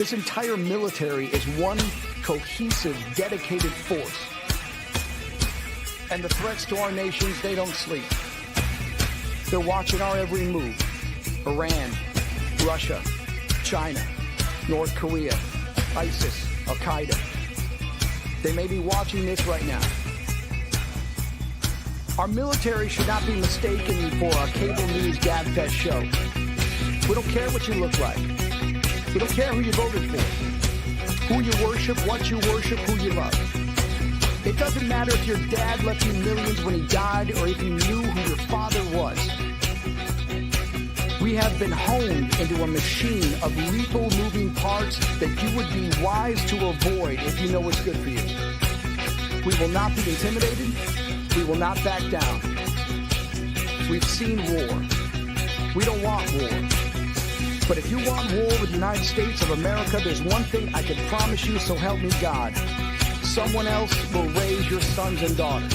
This entire military is one cohesive, dedicated force. And the threats to our nations, they don't sleep. They're watching our every move. Iran, Russia, China, North Korea, ISIS, Al-Qaeda. They may be watching this right now. Our military should not be mistaken for a cable news gabfest show. We don't care what you look like. We don't care who you voted for, who you worship, what you worship, who you love. It doesn't matter if your dad left you millions when he died or if you knew who your father was. We have been honed into a machine of lethal moving parts that you would be wise to avoid if you know what's good for you. We will not be intimidated. We will not back down. We've seen war. We don't want war. But if you want war with the United States of America, there's one thing I can promise you, so help me God. Someone else will raise your sons and daughters.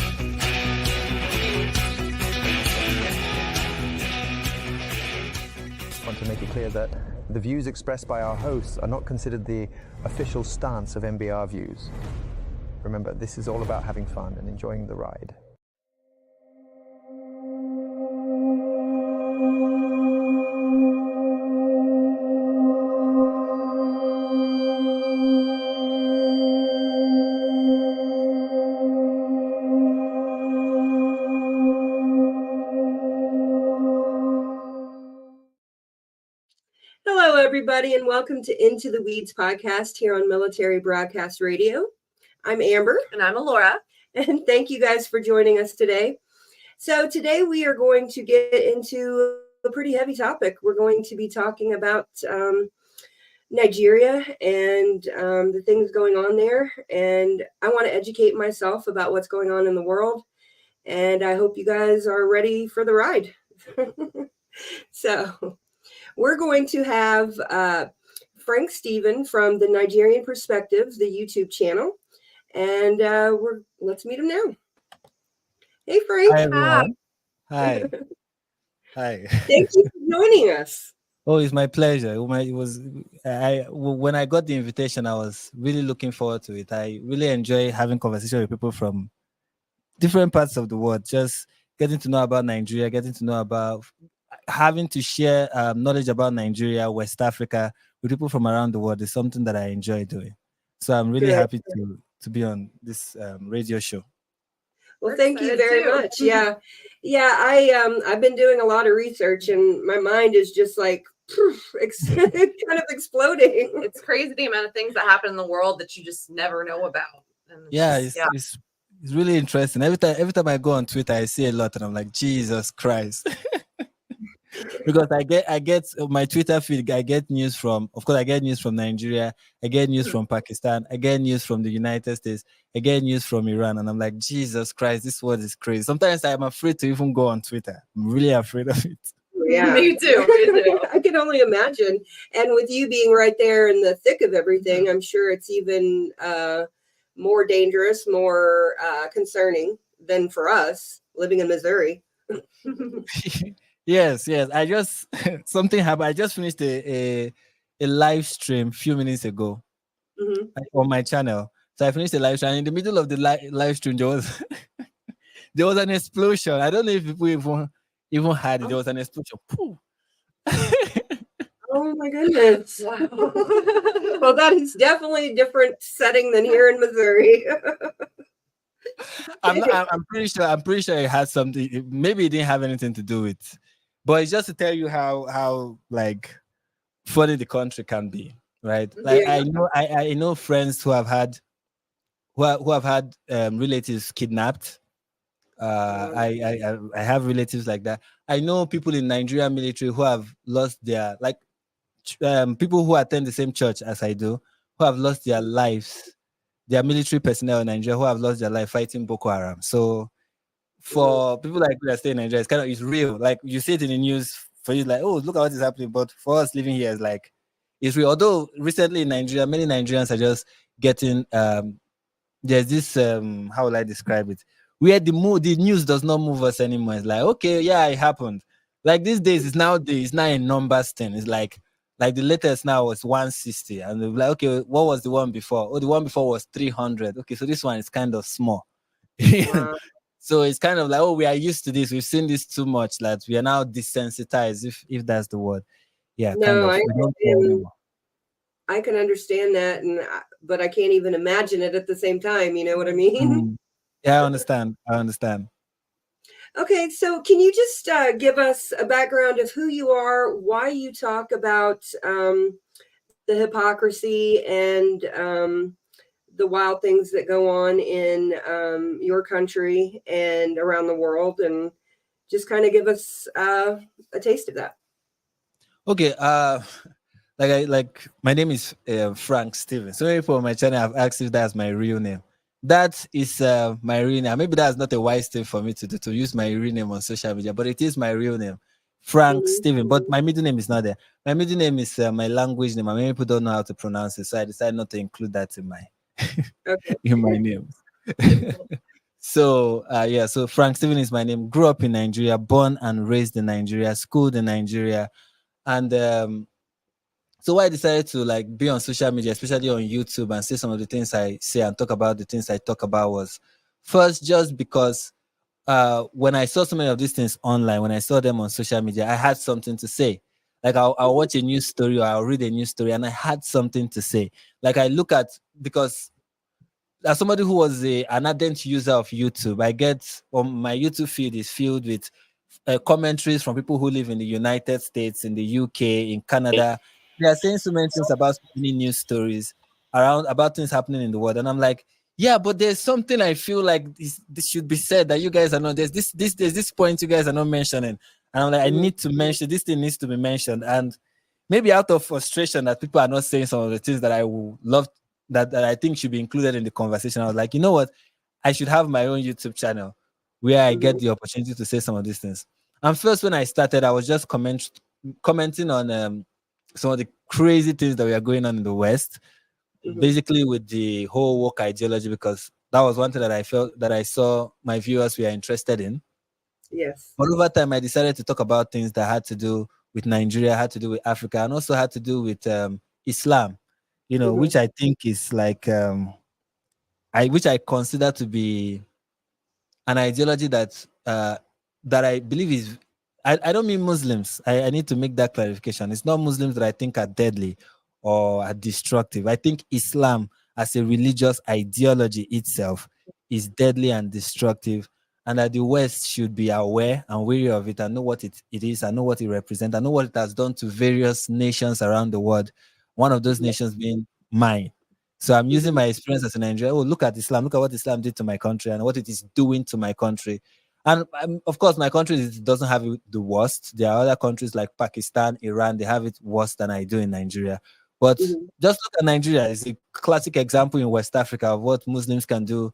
I want to make it clear that the views expressed by our hosts are not considered the official stance of MBR Views. Remember, this is all about having fun and enjoying the ride. Hello, everybody, and welcome to Into the Weeds podcast here on Military Broadcast Radio. I'm Amber. And I'm Alora. And thank you guys for joining us today. So today we are going to get into a pretty heavy topic. We're going to be talking about Nigeria and the things going on there. And I want to educate myself about what's going on in the world. And I hope you guys are ready for the ride. So we're going to have Frank Stephen from the Nigerian Perspective, the YouTube channel. And let's meet him now. Hey, Frank. Hi, everyone. Hi. Hi. Thank you for joining us. Oh, it's my pleasure. When I got the invitation, I was really looking forward to it. I really enjoy having conversation with people from different parts of the world, just getting to know about Nigeria, getting to know about having to share knowledge about Nigeria, West Africa with people from around the world is something that I enjoy doing. So I'm really happy to be on this radio show. Well, thank you very much. Yeah. I've been doing a lot of research and my mind is just like kind of exploding. It's crazy the amount of things that happen in the world that you just never know about. And it's really interesting. Every time I go on Twitter, I see a lot and I'm like, Jesus Christ. Because I get my Twitter feed, I get news from Nigeria, I get news from Pakistan, I get news from the United States, I get news from Iran, and I'm like, Jesus Christ, this world is crazy. Sometimes I'm afraid to even go on Twitter. I'm really afraid of it. Yeah, me too. I can only imagine. And with you being right there in the thick of everything, I'm sure it's even more dangerous, more concerning than for us living in Missouri. Yes. Something happened. I just finished a live stream a few minutes ago on my channel. So I finished the live stream. And in the middle of the live stream, there was an explosion. I don't know if people even had it. There was an explosion. Oh my goodness! Wow. Well, that is definitely a different setting than here in Missouri. I'm pretty sure it had something. Maybe it didn't have anything to do with. But it's just to tell you how like funny the country can be, right? Like I know friends who have had relatives kidnapped. I have relatives like that. I know people in Nigerian military who have lost their people who attend the same church as I do, who have lost their lives. There are military personnel in Nigeria who have lost their life fighting Boko Haram. So for people like me that stay in Nigeria, it's real. Like you see it in the news for you, like, oh, look at what is happening. But for us living here, it's real. Although recently in Nigeria, many Nigerians are just getting there's this how will I describe it? Where the news does not move us anymore. It's like, okay, yeah, it happened. Like these days, it's now a numbers thing. It's like Like the latest now was 160, and they'll be like, okay, what was the one before? Oh, the one before was 300. Okay, so this one is kind of small. Wow. So it's kind of like, oh, we are used to this. We've seen this too much that we are now desensitized, if that's the word. Yeah, kind No, of. I We don't care understand. anymore. I can understand that, but I can't even imagine it at the same time. You know what I mean? Yeah, I understand. I understand. Okay, so can you just give us a background of who you are, why you talk about the hypocrisy and the wild things that go on in your country and around the world, and just kind of give us a taste of that. Okay. Like my name is Frank Steven. So many people on my channel have asked if that's my real name. That is my real name. Maybe that's not a wise thing for me to do, to use my real name on social media, but it is my real name, Frank Steven. But my middle name is not there. My middle name is my language name. Many people don't know how to pronounce it, so I decided not to include that in my in my name. So yeah, so Frank Steven is my name. Grew up in Nigeria, born and raised in Nigeria, schooled in Nigeria, and so why I decided to like be on social media, especially on YouTube, and say some of the things I say and talk about the things I talk about was first just because when I saw so many of these things online, when I saw them on social media, I had something to say. Like I'll watch a news story or I'll read a news story and I had something to say. Like I look at, because as somebody who was an ardent user of YouTube, I get my YouTube feed is filled with commentaries from people who live in the United States, in the UK, in Canada. They are saying so many things about so many news stories around about things happening in the world, and I'm like, yeah, but there's something I feel like this should be said that you guys are not. There's this point you guys are not mentioning, and I'm like, I need to mention this thing needs to be mentioned, and maybe out of frustration that people are not saying some of the things that I would love that I think should be included in the conversation. I was like, you know what, I should have my own YouTube channel where I get the opportunity to say some of these things. And first, when I started, I was just commenting on some of the crazy things that were going on in the West, basically with the whole woke ideology, because that was one thing that I felt that I saw my viewers were interested in. Yes. But over time, I decided to talk about things that had to do with Nigeria, had to do with Africa, and also had to do with Islam, you know, which I think is like, which I consider to be an ideology that that I believe is, I don't mean Muslims. I need to make that clarification. It's not Muslims that I think are deadly or are destructive. I think Islam as a religious ideology itself is deadly and destructive, and that the West should be aware and wary of it and know what it is and know what it represents and know what it has done to various nations around the world. One of those nations being mine. So I'm using my experience as a Nigerian. Oh, look at Islam. Look at what Islam did to my country and what it is doing to my country. And of course, my country doesn't have it the worst. There are other countries like Pakistan, Iran. They have it worse than I do in Nigeria. But just look at Nigeria. It's a classic example in West Africa of what Muslims can do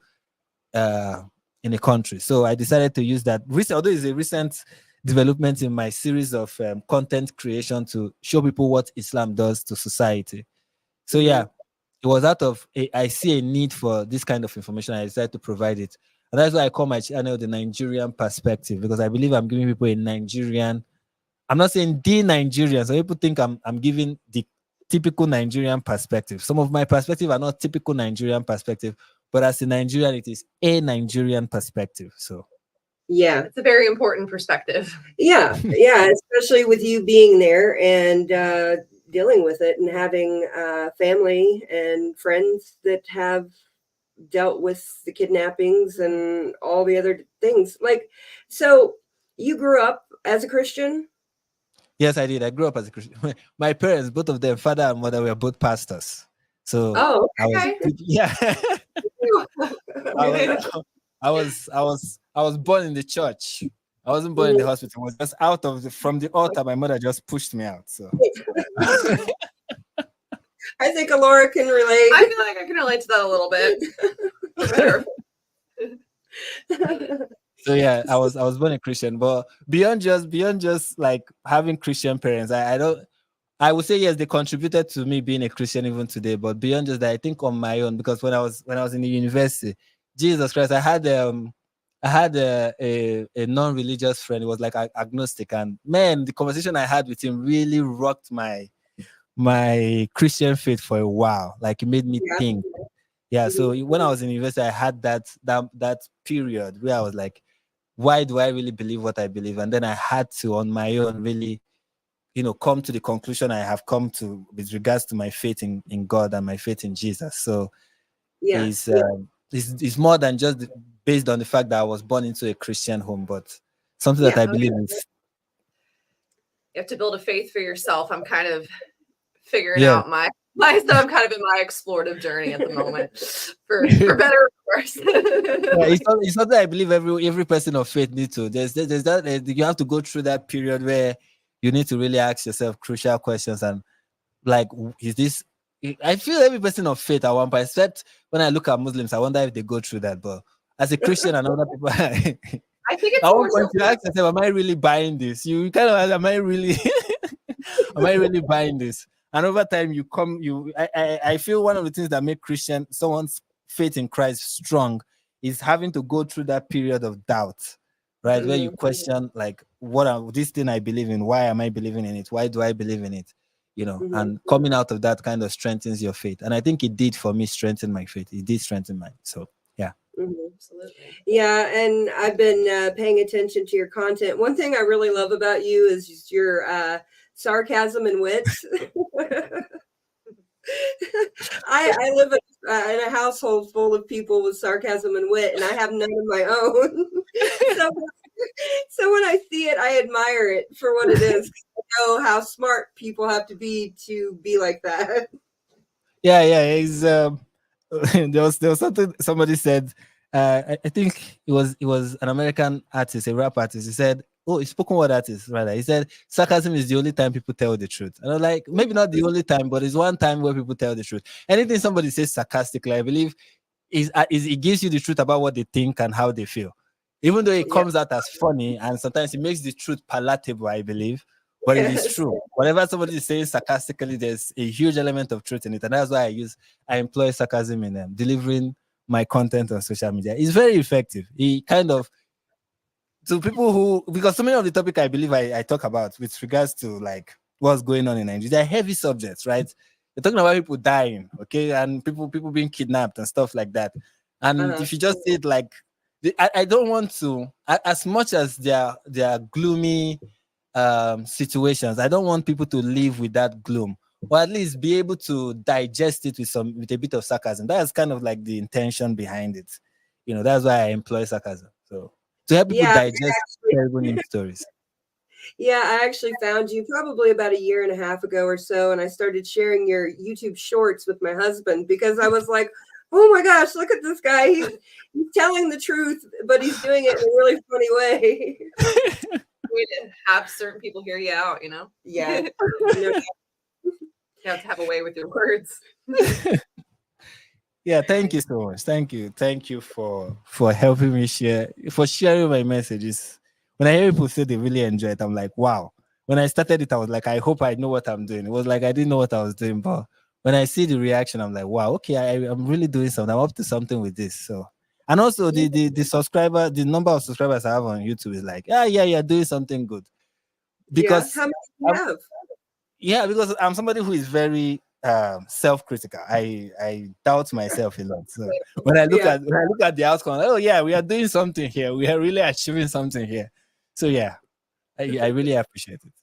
in a country. So I decided to use that. Although it's a recent development in my series of content creation to show people what Islam does to society. So yeah. It was out of I see a need for this kind of information. I decided to provide it. And that's why I call my channel the Nigerian Perspective, because I believe I'm giving people a Nigerian. I'm not saying the Nigerian. So people think I'm giving the typical Nigerian perspective. Some of my perspective are not typical Nigerian perspective, but as a Nigerian, it is a Nigerian perspective. So yeah, it's a very important perspective. Yeah, especially with you being there and dealing with it and having family and friends that have dealt with the kidnappings and all the other things. Like, so you grew up as a Christian? Yes, I did. I grew up as a Christian. My parents, both of them, father and mother, were both pastors. So okay. I was born in the church. I wasn't born in the hospital. I was just out of from the altar. My mother just pushed me out. So I think Alora can relate. I feel like I can relate to that a little bit. So yeah, I was born a Christian, but beyond just like having Christian parents, I would say yes, they contributed to me being a Christian even today. But beyond just that, I think on my own, because when I was in the university, Jesus Christ, I had a non-religious friend. He was like agnostic, and man, the conversation I had with him really rocked my my Christian faith for a while. Like it made me Yeah. think. Yeah. So when I was in university, I had that period where I was like, why do I really believe what I believe? And then I had to, on my own, really, come to the conclusion I have come to with regards to my faith in God and my faith in Jesus. So Yeah. it's more than just based on the fact that I was born into a Christian home, but something that I believe in. You have to build a faith for yourself. I'm kind of figuring out my stuff. I'm kind of in my explorative journey at the moment, for better or worse. It's something I believe every person of faith needs to. There's that you have to go through that period where you need to really ask yourself crucial questions, and like, is this? I feel every person of faith at one point, except when I look at Muslims, I wonder if they go through that. But as a Christian and other people, I think it's at one point you ask yourself, am I really buying this? You kind of ask, am I really buying this? And over time, I feel one of the things that make someone's faith in Christ strong is having to go through that period of doubt, right? Where you question, like, this thing I believe in? Why am I believing in it? Why do I believe in it? And coming out of that kind of strengthens your faith. And I think it did for me strengthen my faith. It did strengthen mine. So, yeah. Absolutely. Yeah, and I've been paying attention to your content. One thing I really love about you is just your sarcasm and wit. I live in a household full of people with sarcasm and wit, and I have none of my own. So when I see it, I admire it for what it is. I know how smart people have to be like that. Yeah. It's, there was something somebody said. I think it was an American artist, a rap artist. He said, a spoken word artist, rather. He said, sarcasm is the only time people tell the truth. And I was like, maybe not the only time, but it's one time where people tell the truth. Anything somebody says sarcastically, I believe, is it gives you the truth about what they think and how they feel. Even though it comes out as funny, and sometimes it makes the truth palatable, I believe, but it is true. Whatever somebody is saying sarcastically, there's a huge element of truth in it. And that's why I employ sarcasm in delivering my content on social media. It's very effective. It kind of, to people because so many of the topic I believe I talk about with regards to like what's going on in Nigeria, they're heavy subjects, right? They're talking about people dying, okay, and people being kidnapped and stuff like that. And if you just say it like, I don't want to, as much as there are gloomy situations, I don't want people to live with that gloom, or at least be able to digest it with a bit of sarcasm. That's kind of like the intention behind it. That's why I employ sarcasm. So to help people digest terrible news stories. Yeah, I actually found you probably about 1.5 years ago or so, and I started sharing your YouTube shorts with my husband because I was like, oh my gosh, look at this guy. He's telling the truth, but he's doing it in a really funny way. We have certain people hear you out, Yeah. You have to have a way with your words. Yeah, thank you so much. Thank you for helping me for sharing my messages. When I hear people say they really enjoy it, I'm like, wow. When I started it, I was like, I hope I know what I'm doing. It was like I didn't know what I was doing, but when I see the reaction, I'm like, wow, okay, I'm really doing something. I'm up to something with this. So, and also the number of subscribers I have on YouTube is like, yeah, doing something good. Because how many do you have? Yeah, because I'm somebody who is very self-critical. I doubt myself a lot. So when I look at the outcome, we are doing something here. We are really achieving something here. So yeah, I really appreciate it.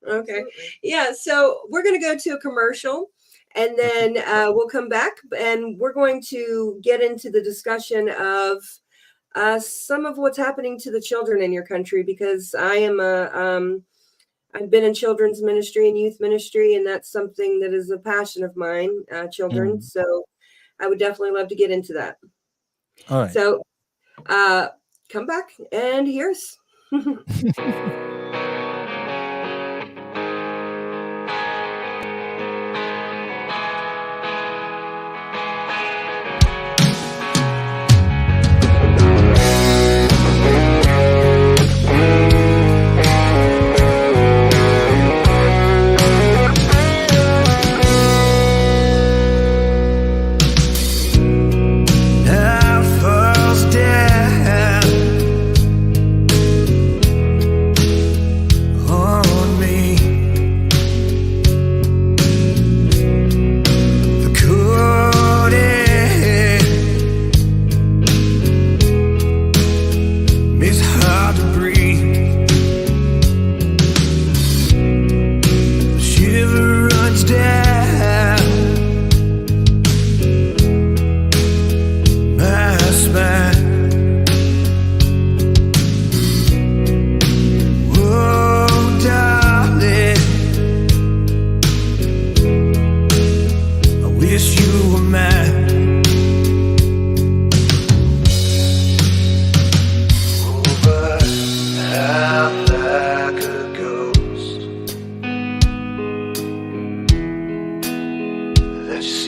Okay. Yeah. So we're going to go to a commercial, and then we'll come back, and we're going to get into the discussion of some of what's happening to the children in your country, because I've been in children's ministry and youth ministry, and that's something that is a passion of mine, children. So I would definitely love to get into that. All right. So come back and hear us.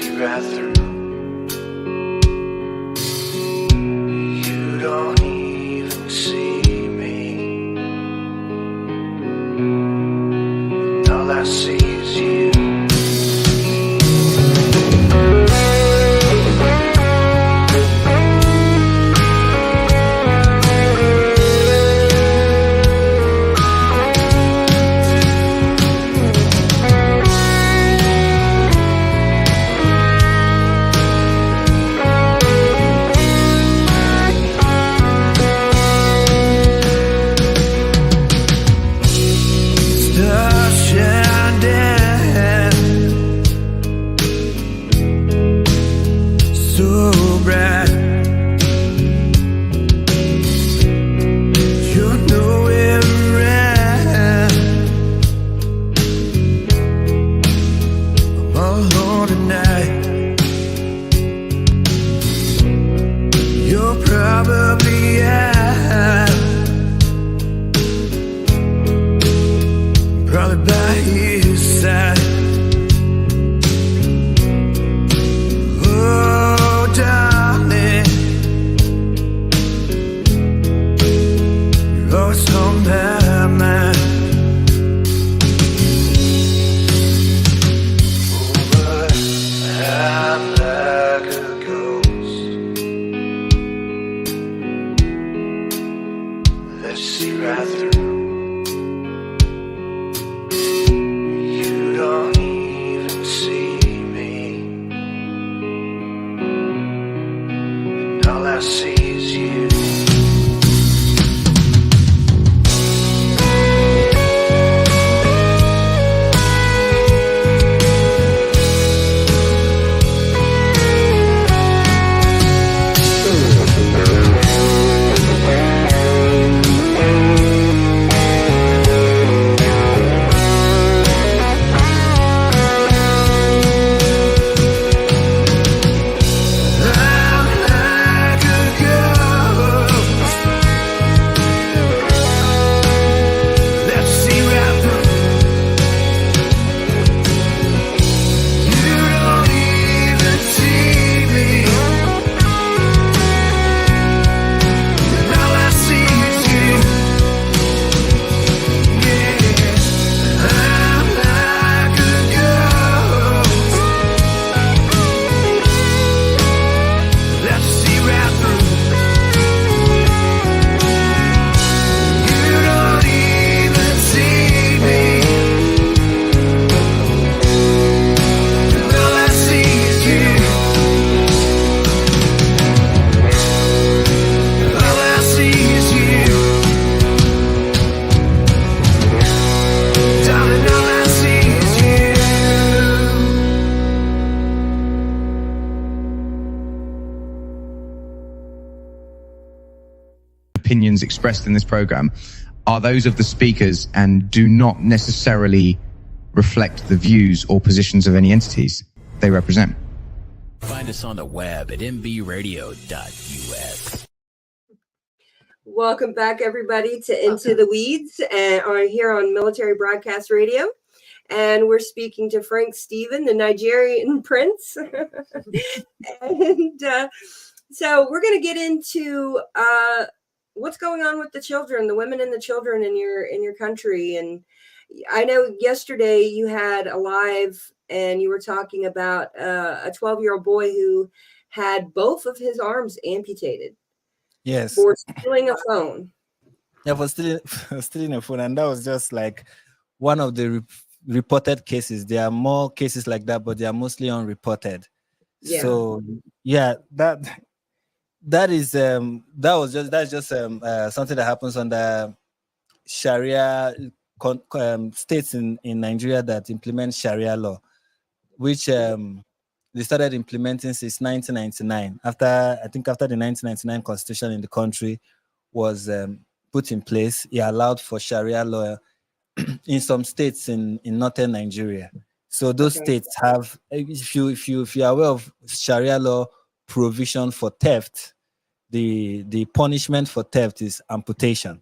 see right through. You don't even see me. And all I see is you. Opinions expressed in this program are those of the speakers and do not necessarily reflect the views or positions of any entities they represent. Find us on the web at mbradio.us. Welcome back, everybody, to Into the Weeds, and are here on Military Broadcast Radio. And we're speaking to Frank Stephen, the Nigerian prince. And so we're going to get into what's going on with the children, the women and the children in your country. And I know yesterday you had a live and you were talking about a 12-year-old boy who had both of his arms amputated. Yes. For stealing a phone. Yeah, for stealing a phone. And that was just like one of the reported cases. There are more cases like that, but they are mostly unreported. Yeah. So yeah, that's just something that happens under Sharia states in Nigeria that implement Sharia law, which they started implementing since 1999. After the 1999 constitution in the country was put in place, it allowed for Sharia law in some states in northern Nigeria. So those states have, if you are aware of Sharia law provision for theft, the punishment for theft is amputation.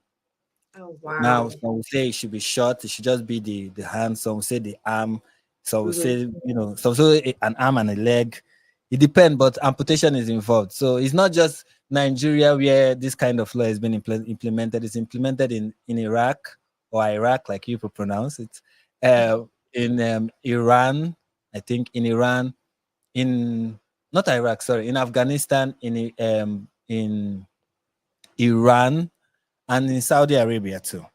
Oh wow! Now some will say it should be short; it should just be the hand. Some will say the arm. So we say, so an arm and a leg. It depends, but amputation is involved. So it's not just Nigeria where this kind of law has been implemented. It's implemented in Iraq or Iraq, like you pronounce it. In Iran, I think in Iran, in not Iraq, sorry, in Afghanistan, in Iran, and in Saudi Arabia too.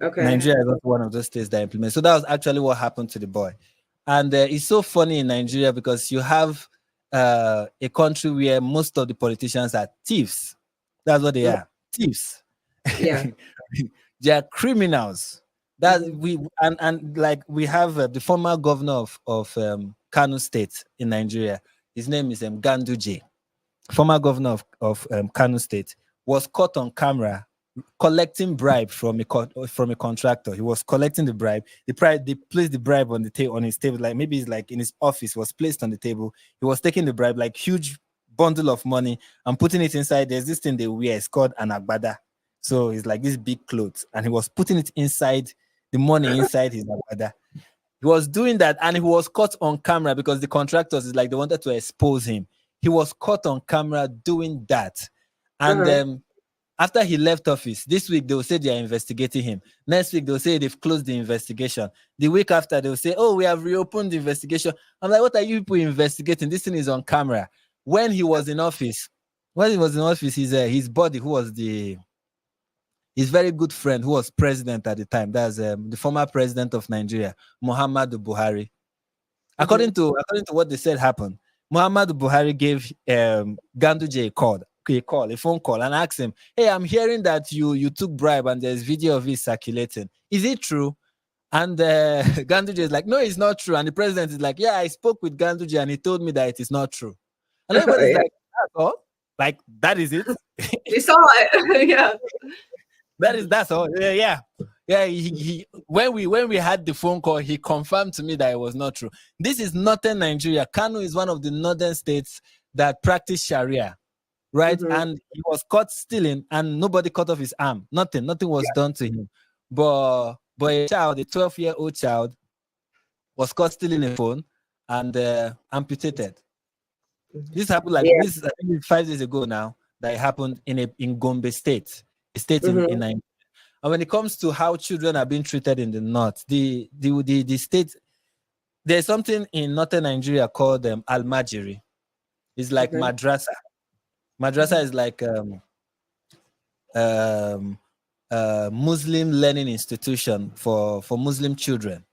Okay. Nigeria is also one of those states that implement. So that was actually what happened to the boy. And it's so funny in Nigeria because you have a country where most of the politicians are thieves. That's what they are, thieves. Yeah. They are criminals. That we have the former governor of Kano State in Nigeria. His name is Ganduje. Former governor of Kano State was caught on camera collecting bribe from a contractor. He was collecting the bribe. They placed the bribe on his table, like maybe it's like in his office, was placed on the table. He was taking the bribe, like huge bundle of money, and putting it inside. There's this thing they wear, it's called an agbada. So it's like this big clothes, and he was putting it inside, the money inside his agbada. He was doing that, and he was caught on camera because the contractors is like they wanted to expose him. He was caught on camera doing that, and after he left office, this week they will say they are investigating him. Next week they'll say they've closed the investigation. The week after they'll say, "Oh, we have reopened the investigation." I'm like, "What are you people investigating? This thing is on camera." When he was in office, his buddy, who was his very good friend, who was president at the time, that's the former president of Nigeria, Muhammadu Buhari. According to what they said happened, Muhammadu Buhari gave Ganduje a phone call, and asked him, "Hey, I'm hearing that you took bribe and there's video of it circulating. Is it true?" And Ganduje is like, "No, it's not true." And the president is like, "Yeah, I spoke with Ganduje and he told me that it is not true." And everybody's like, "That's all? Like, that is it?" You saw it. Yeah. That's all. Yeah. He when we had the phone call, he confirmed to me that it was not true. This is northern Nigeria. Kano is one of the northern states that practice Sharia, right? And he was caught stealing, and nobody cut off his arm. Nothing was done to him. But a 12-year-old child, was caught stealing a phone and amputated. This happened this, I think, 5 days ago now. That it happened in Gombe State, a state in Nigeria. And when it comes to how children are being treated in the north, the state, there's something in northern Nigeria called Al-Majiri. It's like madrasa. Madrasa is like Muslim learning institution for Muslim children,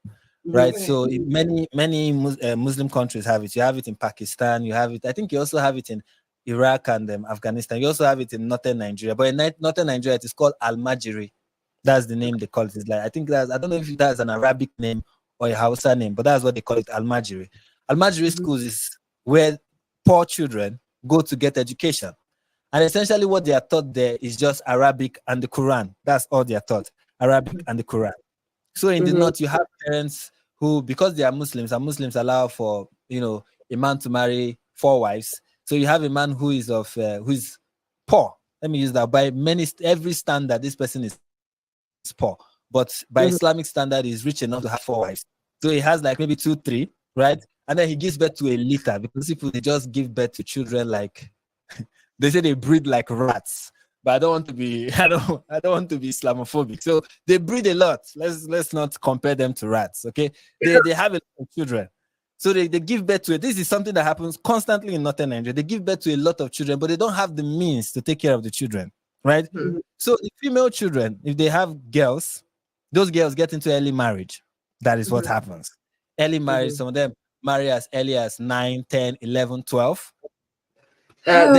right? So many Muslim countries have it. You have it in Pakistan. You have it. I think you also have it in Iraq and Afghanistan. You also have it in northern Nigeria. But in northern Nigeria, it is called Al-Majiri. That's the name they call it. It's like, I don't know if that's an Arabic name or a Hausa name, but that's what they call it, Al-Majiri. Al-Majiri schools is where poor children go to get education. And essentially what they are taught there is just Arabic and the Quran. That's all they are taught, Arabic and the Quran. So in the north, you have parents who, because they are Muslims, and Muslims allow for, a man to marry 4 wives. So you have a man who is who's poor. Let me use that. By every standard, this person is poor, but by Islamic standard, he's rich enough to have 4 wives. So he has like maybe 2, 3, right? And then he gives birth to a litter, because people, they just give birth to children like they say they breed like rats. But I don't want to be Islamophobic. So they breed a lot. Let's not compare them to rats. Okay, they have a lot of children. So they give birth to it. This is something that happens constantly in northern Nigeria. They give birth to a lot of children, but they don't have the means to take care of the children. Right? So the female children, if they have girls, those girls get into early marriage. That is what happens. Early marriage, some of them marry as early as 9, 10, 11, 12. Then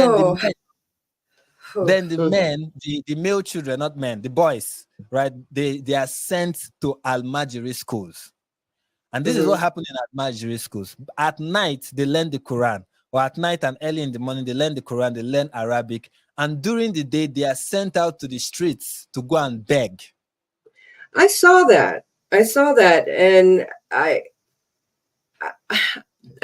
the men, the male children, not men, the boys, right? They are sent to Al-Majiri schools. And this is what happened in Al-Majiri schools. At night, they learn the Quran. Or at night and early in the morning, they learn the Quran, they learn Arabic. And during the day, they are sent out to the streets to go and beg. I saw that. And I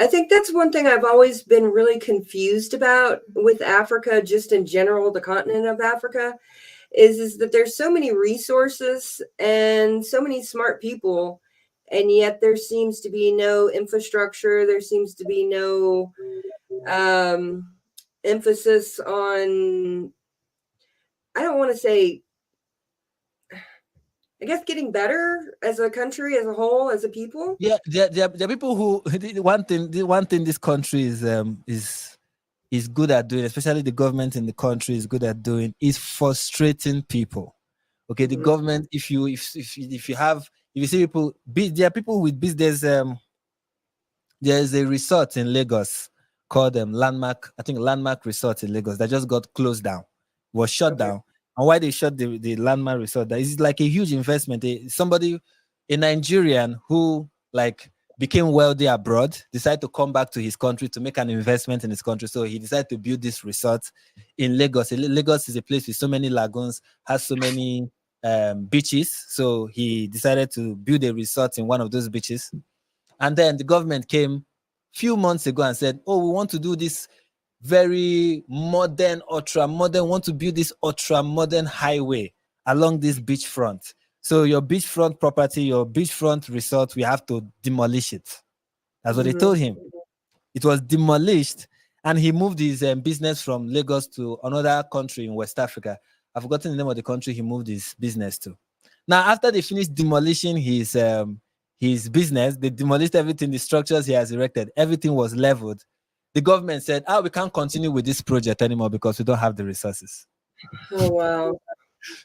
think that's one thing I've always been really confused about with Africa, just in general, the continent of Africa, is that there's so many resources and so many smart people, and yet there seems to be no infrastructure. There seems to be no emphasis on, I don't want to say, I guess, getting better as a country, as a whole, as a people. Yeah, there are people who the one thing this country is good at doing, especially the government in the country is good at doing, is frustrating people. Okay, the government, if you see people, there are people with business. There's a resort in Lagos called Landmark, I think Landmark Resort in Lagos, that just got closed down, was shut down. And why they shut the Landmark Resort? That is like a huge investment. A Nigerian who like became wealthy abroad, decided to come back to his country to make an investment in his country. So he decided to build this resort in Lagos. Lagos is a place with so many lagoons, has so many beaches. So he decided to build a resort in one of those beaches. And then the government came a few months ago and said, oh, we want to do this very modern, ultra-modern, want to build this ultra-modern highway along this beachfront. So your beachfront property, your beachfront resort, we have to demolish it. That's what they told him. It was demolished, and he moved his business from Lagos to another country in West Africa. I've forgotten the name of the country he moved his business to. Now, after they finished demolishing his business, they demolished everything, the structures he has erected, everything was leveled. The government said, we can't continue with this project anymore because we don't have the resources. Oh, wow.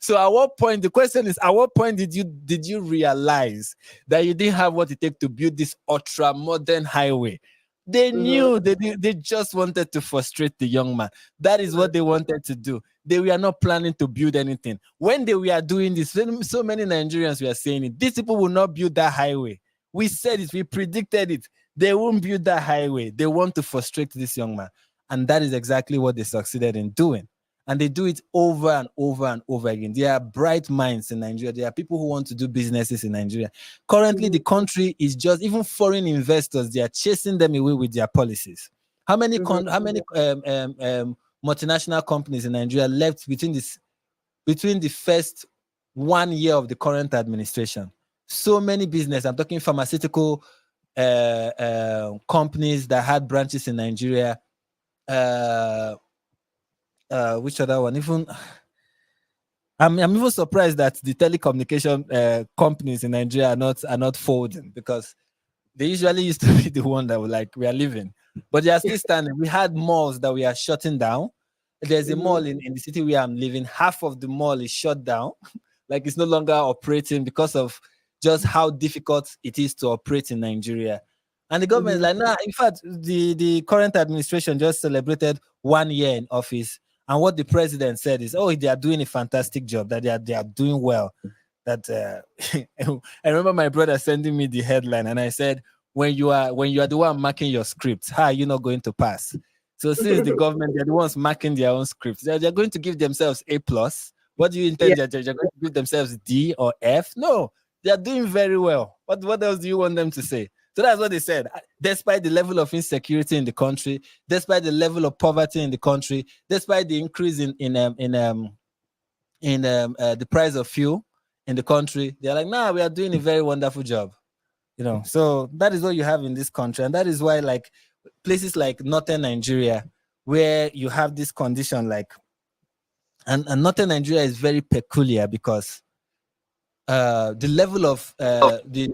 So at what point, the question is, at what point did you realize that you didn't have what it takes to build this ultra-modern highway? They knew they just wanted to frustrate the young man. That is what they wanted to do. They were not planning to build anything. When they were doing this, so many Nigerians were saying it, these people will not build that highway. We said it, we predicted it. They won't build that highway. They want to frustrate this young man. And that is exactly what they succeeded in doing. And they do it over and over and over again. There are bright minds in Nigeria. There are people who want to do businesses in Nigeria. Currently, the country is just, even foreign investors, they are chasing them away with their policies. How many multinational companies in Nigeria left between the first 1 year of the current administration? So many business. I'm talking pharmaceutical companies that had branches in Nigeria. Which other one? Even I'm even surprised that the telecommunication companies in Nigeria are not folding, because they usually used to be the one that were like, we are leaving, but they are still standing. We had malls that we are shutting down. There's a mall in the city where I'm living. Half of the mall is shut down, like it's no longer operating because of just how difficult it is to operate in Nigeria. And the government is like, nah. In fact, the current administration just celebrated 1 year in office. And what the president said is, oh, they are doing a fantastic job, that they are doing well. That I remember my brother sending me the headline, and I said, when you are the one marking your script, how are you not going to pass? So since the government, they're the ones marking their own scripts, they're going to give themselves A+. What do you intend? They're going to give themselves D or F? No, they are doing very well. What else do you want them to say? So that's what they said. Despite the level of insecurity in the country, despite the level of poverty in the country, despite the increase in the price of fuel in the country, they're like, nah, we are doing a very wonderful job. So that is what you have in this country, and that is why, like, places like northern Nigeria, where you have this condition, like, and northern Nigeria is very peculiar because the level of the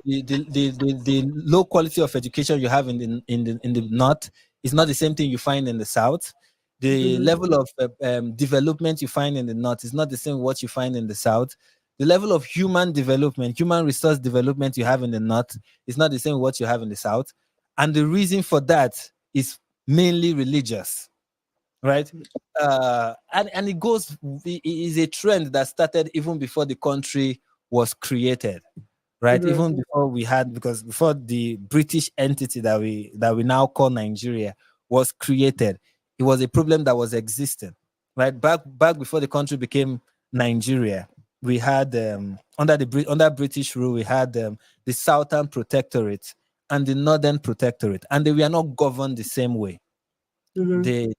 low quality of education you have in the north is not the same thing you find in the south. The level of development you find in the north is not the same what you find in the south. The level of human development, human resource development you have in the north is not the same what you have in the south. And the reason for that is mainly religious, right? And it is a trend that started even before the country was created, right? Even before before the British entity that we now call Nigeria was created, it was a problem that was existing, right? Back before the country became Nigeria, we had under British rule, we had the Southern Protectorate and the Northern Protectorate, and they were not governed the same way. The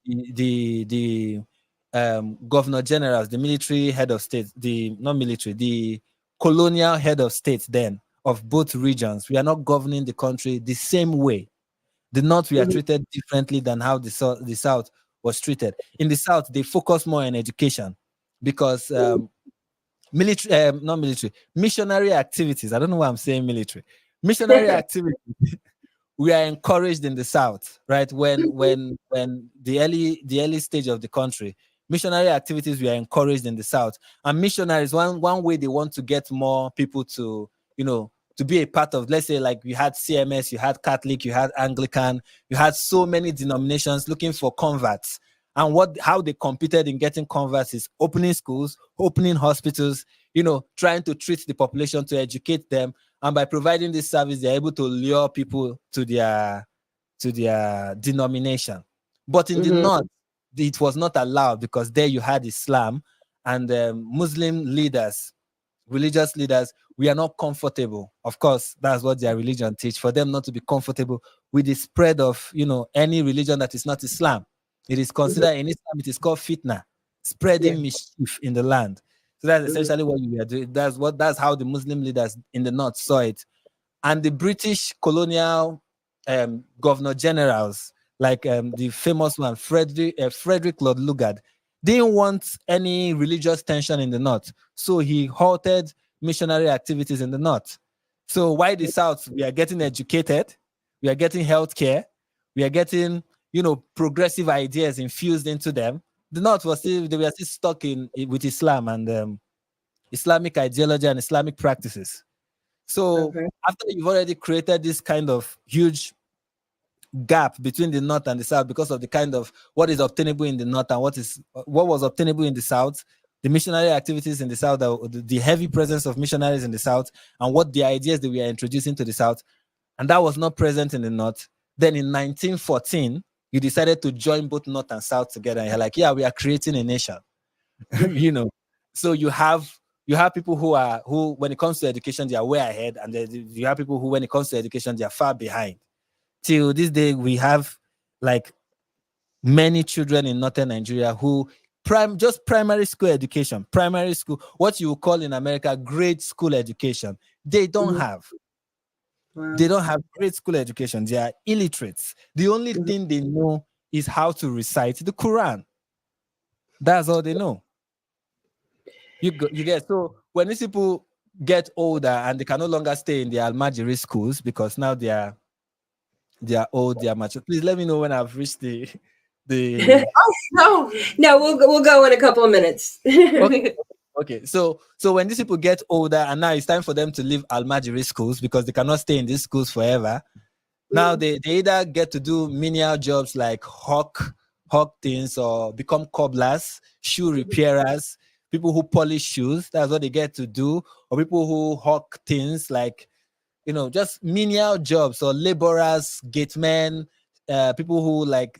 governor generals, the military head of state, the colonial head of state then of both regions. We are not governing the country the same way. The North, we are treated differently than how the South was treated. In the South, they focus more on education because missionary activities. I don't know why I'm saying military. Missionary activities we are encouraged in the South, right? When the early stage of the country, missionary activities we are encouraged in the South. And missionaries, one way they want to get more people to, to be a part of, let's say, like you had CMS, you had Catholic, you had Anglican, you had so many denominations looking for converts. And how they competed in getting converts is opening schools, opening hospitals, trying to treat the population, to educate them. And by providing this service, they're able to lure people to their denomination. But in the North, it was not allowed because there you had Islam and Muslim leaders, religious leaders. We are not comfortable. Of course, that's what their religion teach, for them not to be comfortable with the spread of, any religion that is not Islam. It is considered in Islam, it is called fitna, spreading mischief in the land. So that's essentially what we are doing. That's how the Muslim leaders in the North saw it. And the British colonial governor generals, like the famous one, Frederick Lord Lugard, didn't want any religious tension in the North. So he halted missionary activities in the North. So why the South? We are getting educated, we are getting healthcare, we are getting progressive ideas infused into them. The North were still stuck with Islam and Islamic ideology and Islamic practices. So after you've already created this kind of huge gap between the North and the South because of the kind of what is obtainable in the North and what was obtainable in the South, the missionary activities in the South, the heavy presence of missionaries in the South, and what the ideas that we are introducing to the South, and that was not present in the North. Then in 1914, you decided to join both North and South together. And you're like, yeah, we are creating a nation. So you have people who, when it comes to education, they are way ahead, and you have people who, when it comes to education, they are far behind. Till this day, we have like many children in northern Nigeria who just primary school education, primary school, what you call in America grade school education, they don't have. Wow. They don't have grade school education. They are illiterates. The only thing they know is how to recite the Quran. That's all they know. You get, so when these people get older and they can no longer stay in the Almajiri schools because now they are old, they are mature. Please let me know when I've reached the oh, no, we'll go in a couple of minutes. Okay, so when these people get older and now it's time for them to leave Almajiri schools because they cannot stay in these schools forever, now they either get to do menial jobs like hawk things, or become cobblers, shoe repairers, people who polish shoes, that's what they get to do, or people who hawk things like, just menial jobs, or laborers, gatemen, people who like...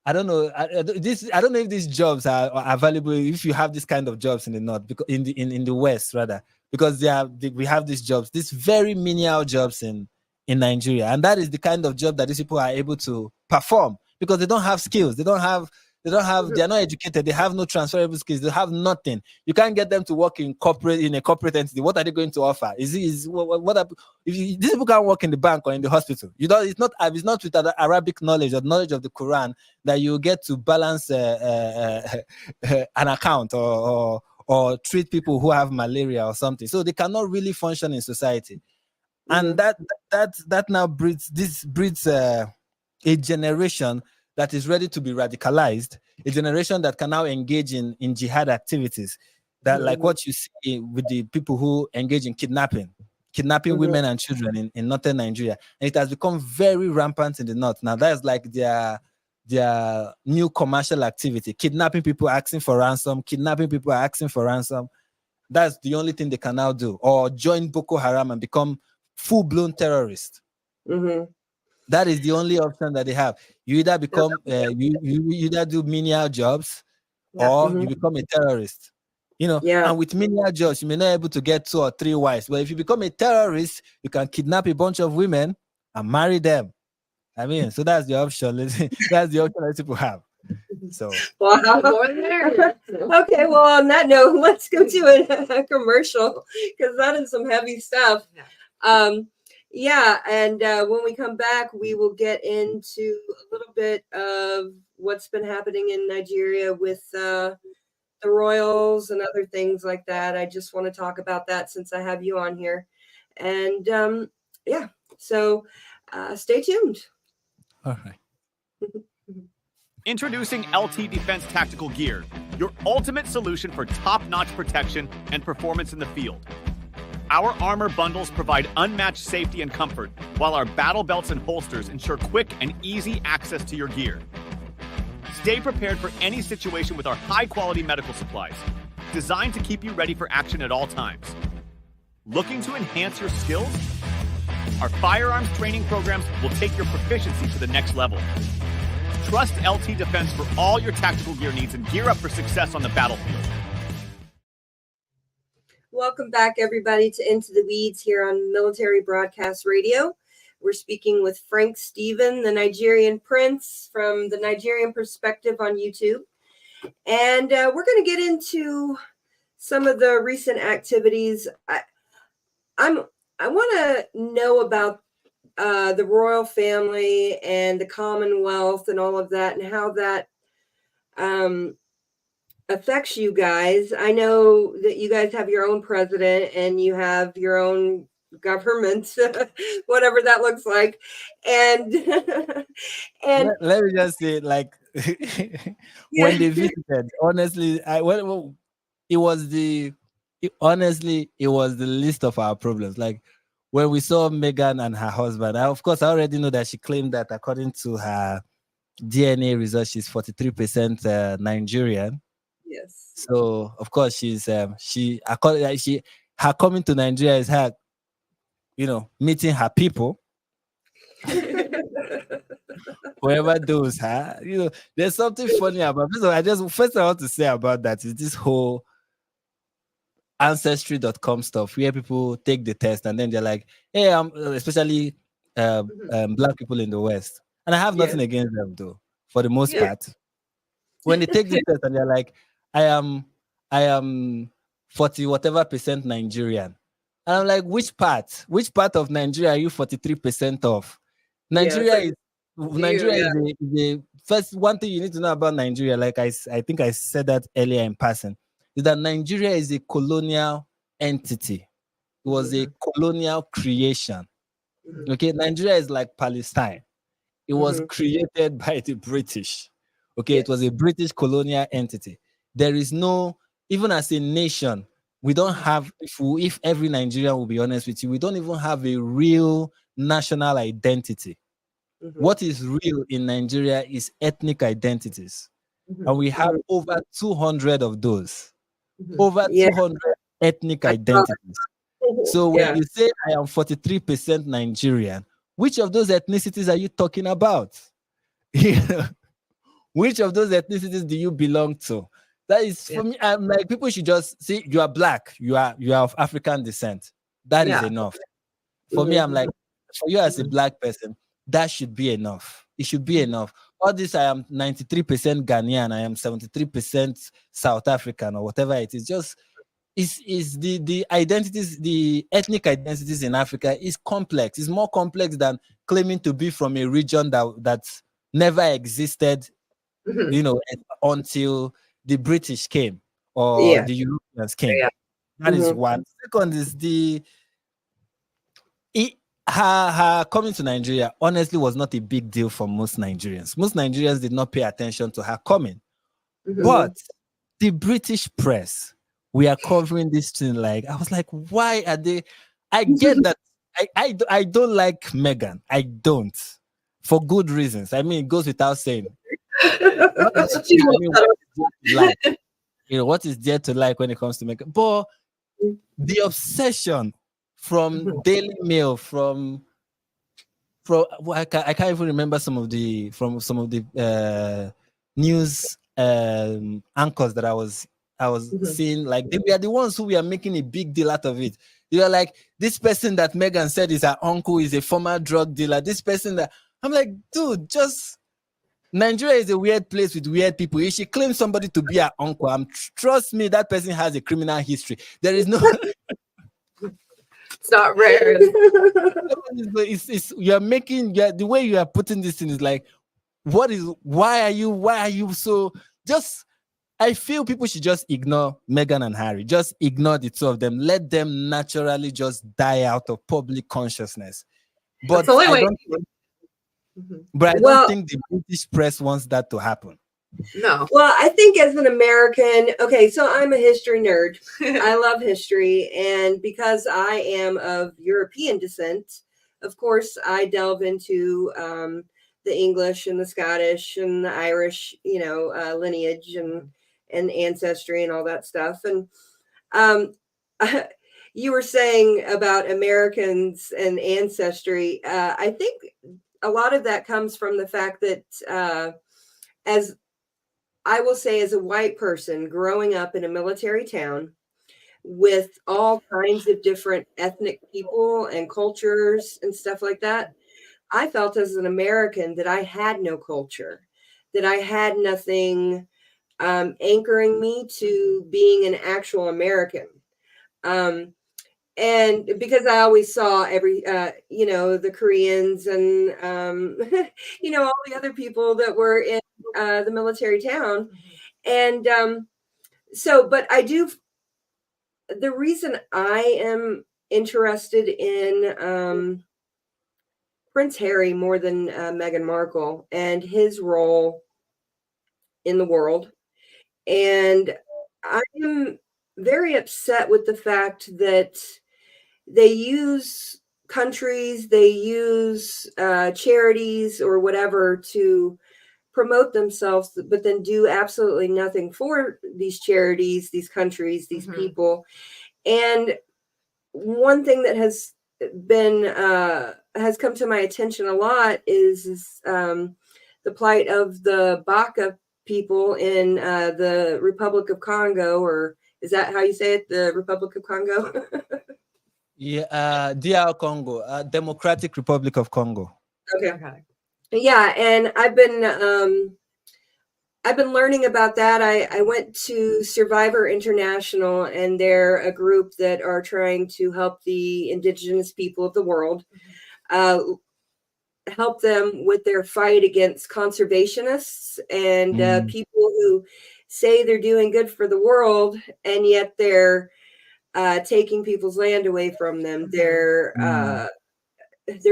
I don't know. I don't know if these jobs are available if you have this kind of jobs in the North, because in the West rather, because we have these jobs, these very menial jobs in Nigeria, and that is the kind of job that these people are able to perform because they don't have skills, they are not educated, they have no transferable skills, they have nothing. You can't get them to work in a corporate entity. What are they going to offer? If these people can't work in the bank or in the hospital, it's not with Arabic knowledge or knowledge of the Quran that you get to balance an account or treat people who have malaria or something. So they cannot really function in society. And that now breeds a generation that is ready to be radicalized, a generation that can now engage in jihad activities, that like what you see with the people who engage in kidnapping women and children in northern Nigeria. And it has become very rampant in the North. Now that is like their new commercial activity, kidnapping people, asking for ransom, That's the only thing they can now do, or join Boko Haram and become full-blown terrorists. That is the only option that they have. You either become, you either do menial jobs, or you become a terrorist. And with menial jobs, you may not be able to get 2 or 3 wives. But if you become a terrorist, you can kidnap a bunch of women and marry them. I mean, so that's the option. That's the option that people have. So Wow. More than there. Okay, well, on that note, let's go to a commercial because that is some heavy stuff. Yeah, and when we come back, we will get into a little bit of what's been happening in Nigeria with the royals and other things like that. I just want to talk about that since I have you on here. And yeah, so stay tuned. all right. Introducing LT Defense Tactical Gear, your ultimate solution for top-notch protection and performance in the field. Our armor bundles provide unmatched safety and comfort, while our battle belts and holsters ensure quick and easy access to your gear. Stay prepared for any situation with our high-quality medical supplies, designed to keep you ready for action at all times. Looking to enhance your skills? Our firearms training programs will take your proficiency to the next level. Trust LT Defense for all your tactical gear needs and gear up for success on the battlefield. Welcome back, everybody, to Into the Weeds here on Military Broadcast Radio. We're speaking with Frank Stephen, the Nigerian Prince, from the Nigerian Perspective on YouTube. And we're going to get into some of the recent activities. I want to know about the royal family and the Commonwealth and all of that, and how that affects you guys. I know that you guys have your own president and you have your own government, whatever that looks like. And and Let me just say, like, when they visited, honestly, it was the least of our problems. Like, when we saw Meghan and her husband, of course, I already know that she claimed that according to her DNA results, she's 43% Nigerian. yes. So of course her coming to Nigeria is her, meeting her people. Whoever knows her, there's something funny about this. First I want to say about that is this whole ancestry.com stuff where people take the test and then they're like, hey, especially black people in the West. And I have nothing against them though, for the most part. When they take the test and they're like, I am 40 whatever percent Nigerian. And I'm like, which part of Nigeria are you 43% of? Nigeria is the first one thing you need to know about Nigeria. Like I think I said that earlier in passing, is that Nigeria is a colonial entity. It was a colonial creation. Okay, Nigeria is like Palestine. It was created by the British. Okay, it was a British colonial entity. There is no, even as a nation, we don't have, if every Nigerian will be honest with you, we don't even have a real national identity. What is real in Nigeria is ethnic identities. And we have over 200 of those. Over 200 ethnic identities. So when you say I am 43% Nigerian, which of those ethnicities are you talking about? Which of those ethnicities do you belong to? That is, for me, I'm like, people should just see, you are black, you are of African descent. That is enough. For me, I'm like, for you as a black person, that should be enough. It should be enough. All this, I am 93% Ghanaian, I am 73% South African, or whatever it is. Just is the identities, the ethnic identities in Africa is complex. It's more complex than claiming to be from a region that never existed, until the British came or the Europeans came. That is one. Second is her coming to Nigeria honestly was not a big deal for most Nigerians. Most Nigerians did not pay attention to her coming. But the British press, we are covering this thing like, I was like, why are they? I get that. I don't like Meghan. I don't. For good reasons. I mean, it goes without saying. What is there to like when it comes to Meghan? But the obsession from Daily Mail, from I can't even remember some of the news anchors that I was seeing, like they were the ones who were making a big deal out of it. They were like, this person that Meghan said is her uncle is a former drug dealer. This person that I'm like, dude, just Nigeria is a weird place with weird people. If she claims somebody to be her uncle, trust me, that person has a criminal history. There is no. It's not rare. You're making the way you are putting this thing is like, why are you so just. I feel people should just ignore Meghan and Harry. Just ignore the two of them. Let them naturally just die out of public consciousness. But I don't think the British press wants that to happen. No. Well, I think as an American, okay, so I'm a history nerd. I love history. And because I am of European descent, of course, I delve into the English and the Scottish and the Irish, lineage and ancestry and all that stuff. And you were saying about Americans and ancestry. I think a lot of that comes from the fact that as I will say, as a white person growing up in a military town with all kinds of different ethnic people and cultures and stuff like that, I felt as an American that I had no culture, that I had nothing anchoring me to being an actual American. And because I always saw the Koreans and, all the other people that were in the military town. And but the reason I am interested in Prince Harry more than Meghan Markle and his role in the world. And I am very upset with the fact that they use countries, they use charities or whatever to promote themselves, but then do absolutely nothing for these charities, these countries, these people. And one thing that has been has come to my attention a lot is the plight of the Baka people in the Republic of Congo, or is that how you say it? The Republic of Congo? Yeah, DR Congo, Democratic Republic of Congo. Okay. Yeah, and I've been learning about that. I went to Survivor International, and they're a group that are trying to help the indigenous people of the world, help them with their fight against conservationists and people who say they're doing good for the world, and yet they're taking people's land away from them. They're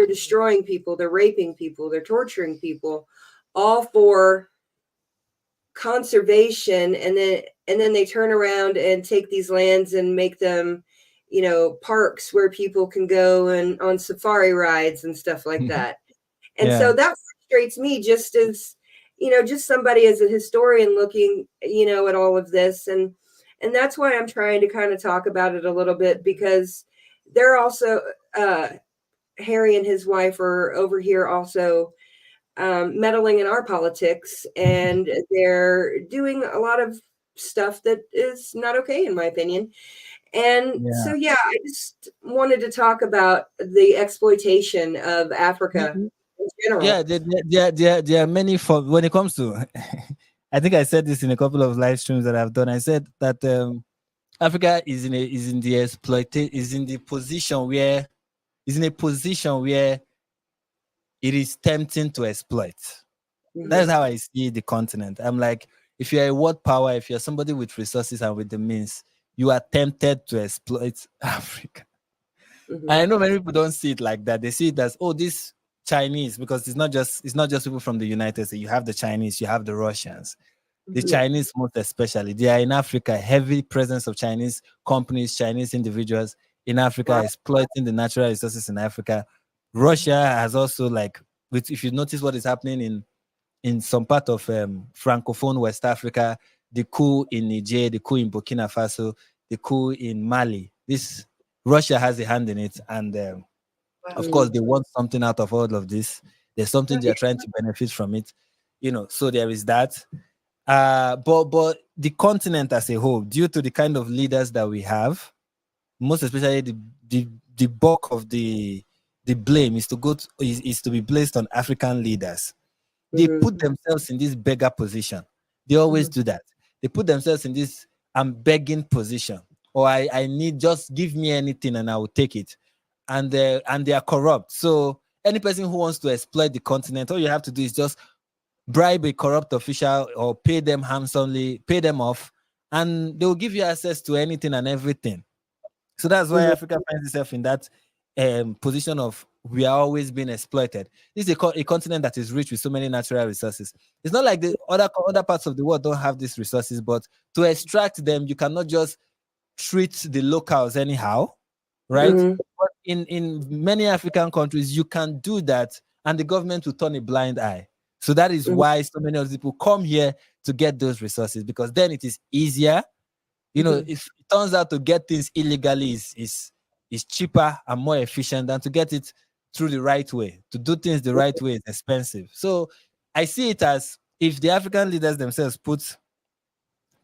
destroying people, they're raping people, they're torturing people, all for conservation. And then they turn around and take these lands and make them, parks where people can go and on safari rides and stuff like that. And so that frustrates me, just as, just somebody as a historian looking, at all of this. And that's why I'm trying to kind of talk about it a little bit, because they're also, Harry and his wife are over here also meddling in our politics, and they're doing a lot of stuff that is not okay, in my opinion. And so, I just wanted to talk about the exploitation of Africa in general. Yeah, there are many forms when it comes to. I think I said this in a couple of live streams that I've done. I said that Africa is in a position where it is tempting to exploit. That's how I see the continent. I'm like, if you're a world power, if you're somebody with resources and with the means, you are tempted to exploit Africa. And I know many people don't see it like that. They see it as, this Chinese, because it's not just people from the United States. You have the Chinese, you have the Russians. The Chinese most especially. They are in Africa, heavy presence of Chinese companies, Chinese individuals in Africa, exploiting the natural resources in Africa. Russia has also, if you notice what is happening in some part of Francophone West Africa, the coup in Niger, the coup in Burkina Faso, the coup in Mali. Russia has a hand in it, and of course they want something out of all of this. There's something they're trying to benefit from it, so there is that. But the continent as a whole, due to the kind of leaders that we have, most especially the bulk of the blame is to be placed on African leaders. they put themselves in this beggar position. They always do that. They put themselves in this I'm begging position, or I need, just give me anything and I will take it. And they are corrupt. So any person who wants to exploit the continent, all you have to do is just bribe a corrupt official or pay them handsomely, pay them off, and they will give you access to anything and everything. So that's why Africa finds itself in that position of we are always being exploited. This is a continent that is rich with so many natural resources. It's not like the other parts of the world don't have these resources, but to extract them, you cannot just treat the locals anyhow, right? But in many African countries, you can do that, and the government will turn a blind eye. So that is why so many of the people come here to get those resources, because then it is easier. If it turns out to get things illegally is cheaper and more efficient than to get it through the right way. To do things the right way is expensive. So I see it as, if the African leaders themselves put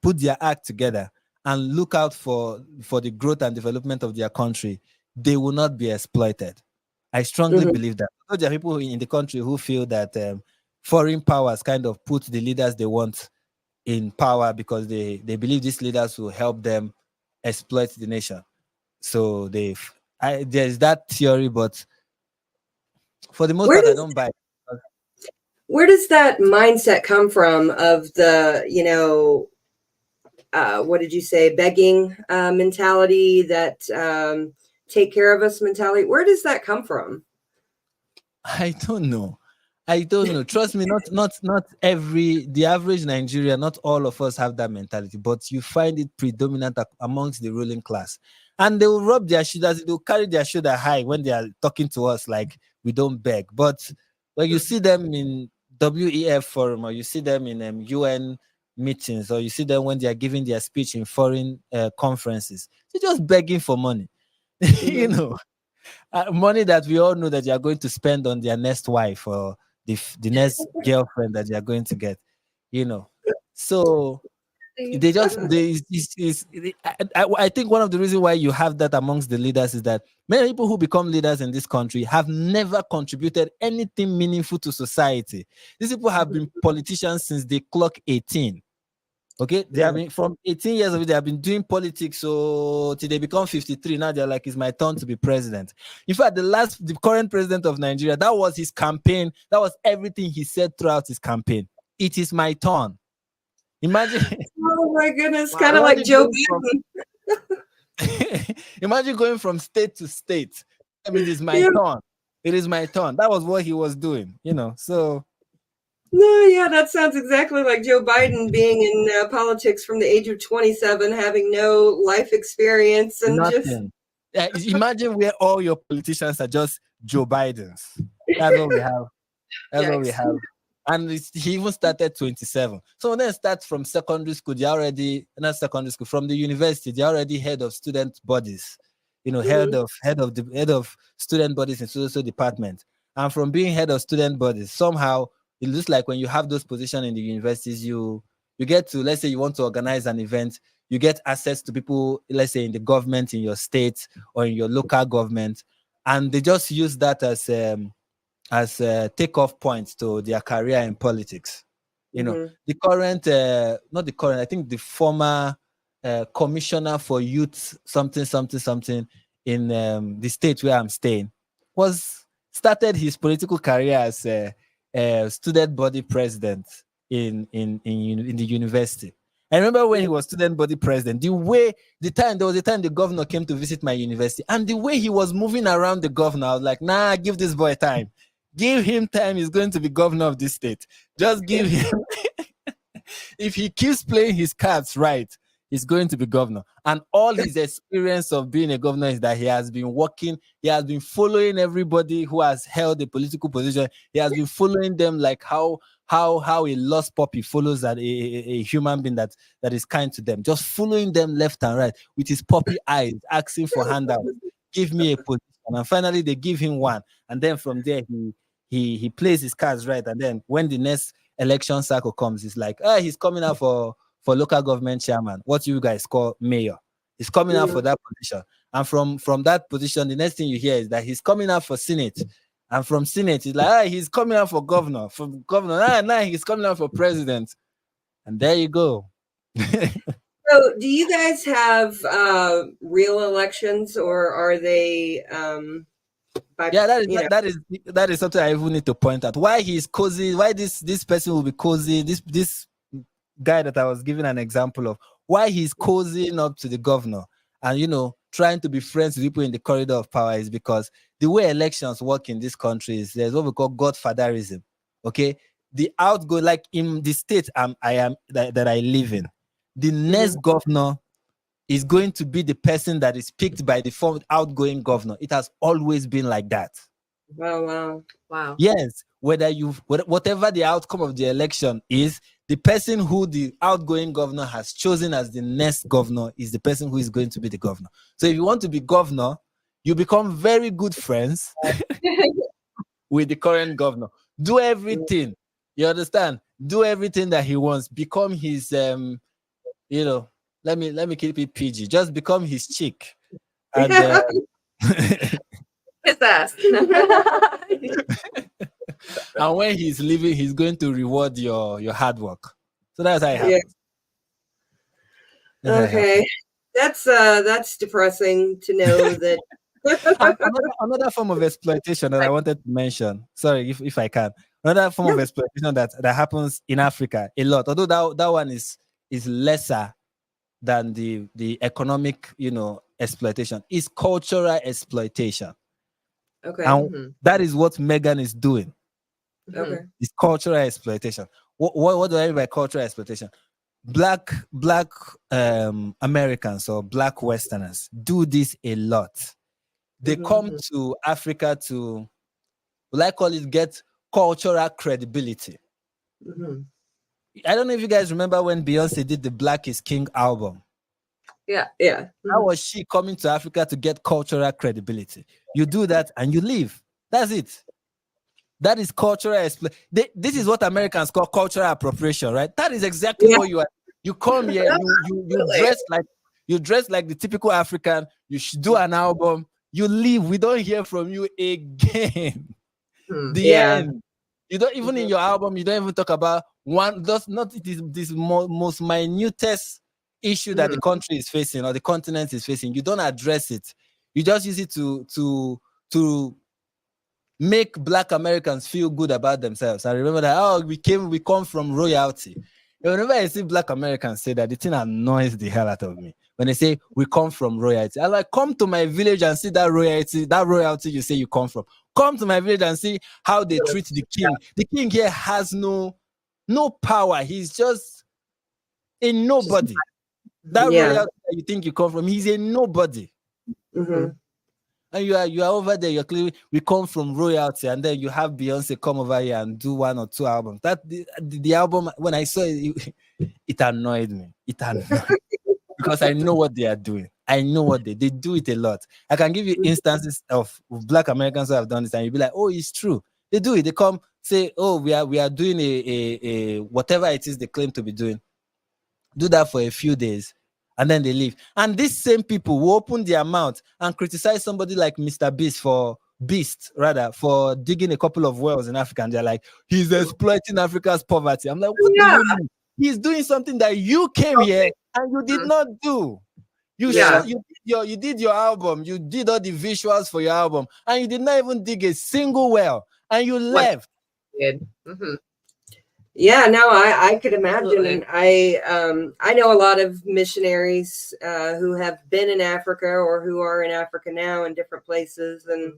their act together and look out for the growth and development of their country, they will not be exploited. I strongly believe that. So there are people in the country who feel that foreign powers kind of put the leaders they want in power because they believe these leaders will help them exploit the nation. So there's that theory, but for the most part, I don't buy it. Where does that mindset come from of the, what did you say, begging mentality, that take care of us mentality? Where does that come from? I don't know. Trust me, not the average Nigerian, not all of us have that mentality, but you find it predominant amongst the ruling class. And they will rub their shoulders, they will carry their shoulder high when they are talking to us like we don't beg. But when you see them in WEF forum, or you see them in UN meetings, or you see them when they are giving their speech in foreign conferences, they're just begging for money. Money that we all know that they are going to spend on their next wife or the next girlfriend that they are going to get, So they just I think one of the reasons why you have that amongst the leaders is that many people who become leaders in this country have never contributed anything meaningful to society. These people have been politicians since they clock 18. Okay, they have been from 18 years of it, they have been doing politics, so till they become 53. Now they're like, it's my turn to be president. In fact, the current president of Nigeria, that was his campaign. That was everything he said throughout his campaign. It is my turn. Imagine. Oh my goodness, kind of like Joe Biden. Imagine going from state to state. I mean, it is my turn. It is my turn. That was what he was doing, so. No, yeah, that sounds exactly like Joe Biden being in politics from the age of 27, having no life experience and nothing. Imagine where all your politicians are just Joe Bidens. That's what we have. That's what we have. And he even started 27. So when they start from secondary school, they're already not secondary school, from the university, they're already head of student bodies. Head of student bodies in social department. And from being head of student bodies, somehow it looks like when you have those positions in the universities, you get to, let's say you want to organize an event, you get access to people, let's say in the government, in your state or in your local government, and they just use that as a takeoff point to their career in politics. The current, not the current, I think the former commissioner for youth, something in the state where I'm staying, started his political career as student body president in the university. I remember when he was student body president, there was a time the governor came to visit my university, and the way he was moving around the governor, I was like, nah, give this boy time. Give him time, he's going to be governor of this state. Just give him. If he keeps playing his cards right, he's going to be governor. And all his experience of being a governor is that he has been working, he has been following everybody who has held a political position. He has been following them like how a lost puppy follows a human being that is kind to them, just following them left and right with his puppy eyes, asking for handouts. Give me a position. And finally they give him one. And then from there he plays his cards right. And then when the next election cycle comes, it's like, he's coming out for local government chairman, what you guys call mayor. He's coming out for that position. And from that position, the next thing you hear is that he's coming out for Senate. And from Senate, it's like, he's coming out for governor. From governor, now he's coming out for president. And there you go. So, do you guys have real elections, or are they? That is something I even need to point out. Why he's cozy? Why this person will be cozy? This guy that I was giving an example of, why he's cozying up to the governor and trying to be friends with people in the corridor of power is because the way elections work in this country is there's what we call godfatherism. Okay, the outgo, like in the state that I live in, the next governor is going to be the person that is picked by the former outgoing governor. It has always been like that. Wow. Yes, whatever the outcome of the election is, the person who the outgoing governor has chosen as the next governor is the person who is going to be the governor. So if you want to be governor, you become very good friends with the current governor. Do everything. You understand? Do everything that he wants. Become his let me keep it PG. Just become his chick. And his ass. And when he's leaving, he's going to reward your hard work. So that's how it happens. Yeah. Okay. That's depressing to know that. Another form of exploitation that I wanted to mention. Sorry, if I can. Another form of exploitation that happens in Africa a lot, although that one is lesser than the economic, exploitation, is cultural exploitation. Okay. And that is what Megan is doing. Okay. It's cultural exploitation. What do I mean by cultural exploitation? Black Americans or Black Westerners do this a lot. They come to Africa to, call it, get cultural credibility. I don't know if you guys remember when Beyonce did the Black is King album. Yeah. How was she coming to Africa to get cultural credibility? You do that and you leave. That's it. That is cultural this is what Americans call cultural appropriation, right? That is exactly what you are. You come here, you dress like the typical African. You should do an album. You leave. We don't hear from you again. The end. You don't even in your album. You don't even talk about one. That's not this most minutest issue that the country is facing or the continent is facing. You don't address it. You just use it to make Black Americans feel good about themselves. I remember that, we come from royalty. And whenever I see Black Americans say that, the thing annoys the hell out of me. When they say we come from royalty, I'm like, come to my village and see that royalty you say you come from. Come to my village and see how they treat the king. The king here has no power. He's just a nobody. That royalty that you think you come from, he's a nobody. And you are over there, you're clearly, we come from royalty, and then you have Beyonce come over here and do 1 or 2 albums. That the album, when I saw it, it annoyed me. Because I know what they are doing. I know what they do it a lot. I can give you instances of Black Americans who have done this, and you'll be like, oh, it's true. They do it. They come say, oh, we are doing a whatever it is they claim to be doing. Do that for a few days. And then they leave. And these same people will open their mouth and criticize somebody like Mr. Beast for digging a couple of wells in Africa. And they're like, he's exploiting Africa's poverty. I'm like, what do you mean? He's doing something that you came here and you did not do. You did your album. You did all the visuals for your album. And you did not even dig a single well. And you left. Yeah, no, I could imagine. And I know a lot of missionaries who have been in Africa or who are in Africa now in different places. And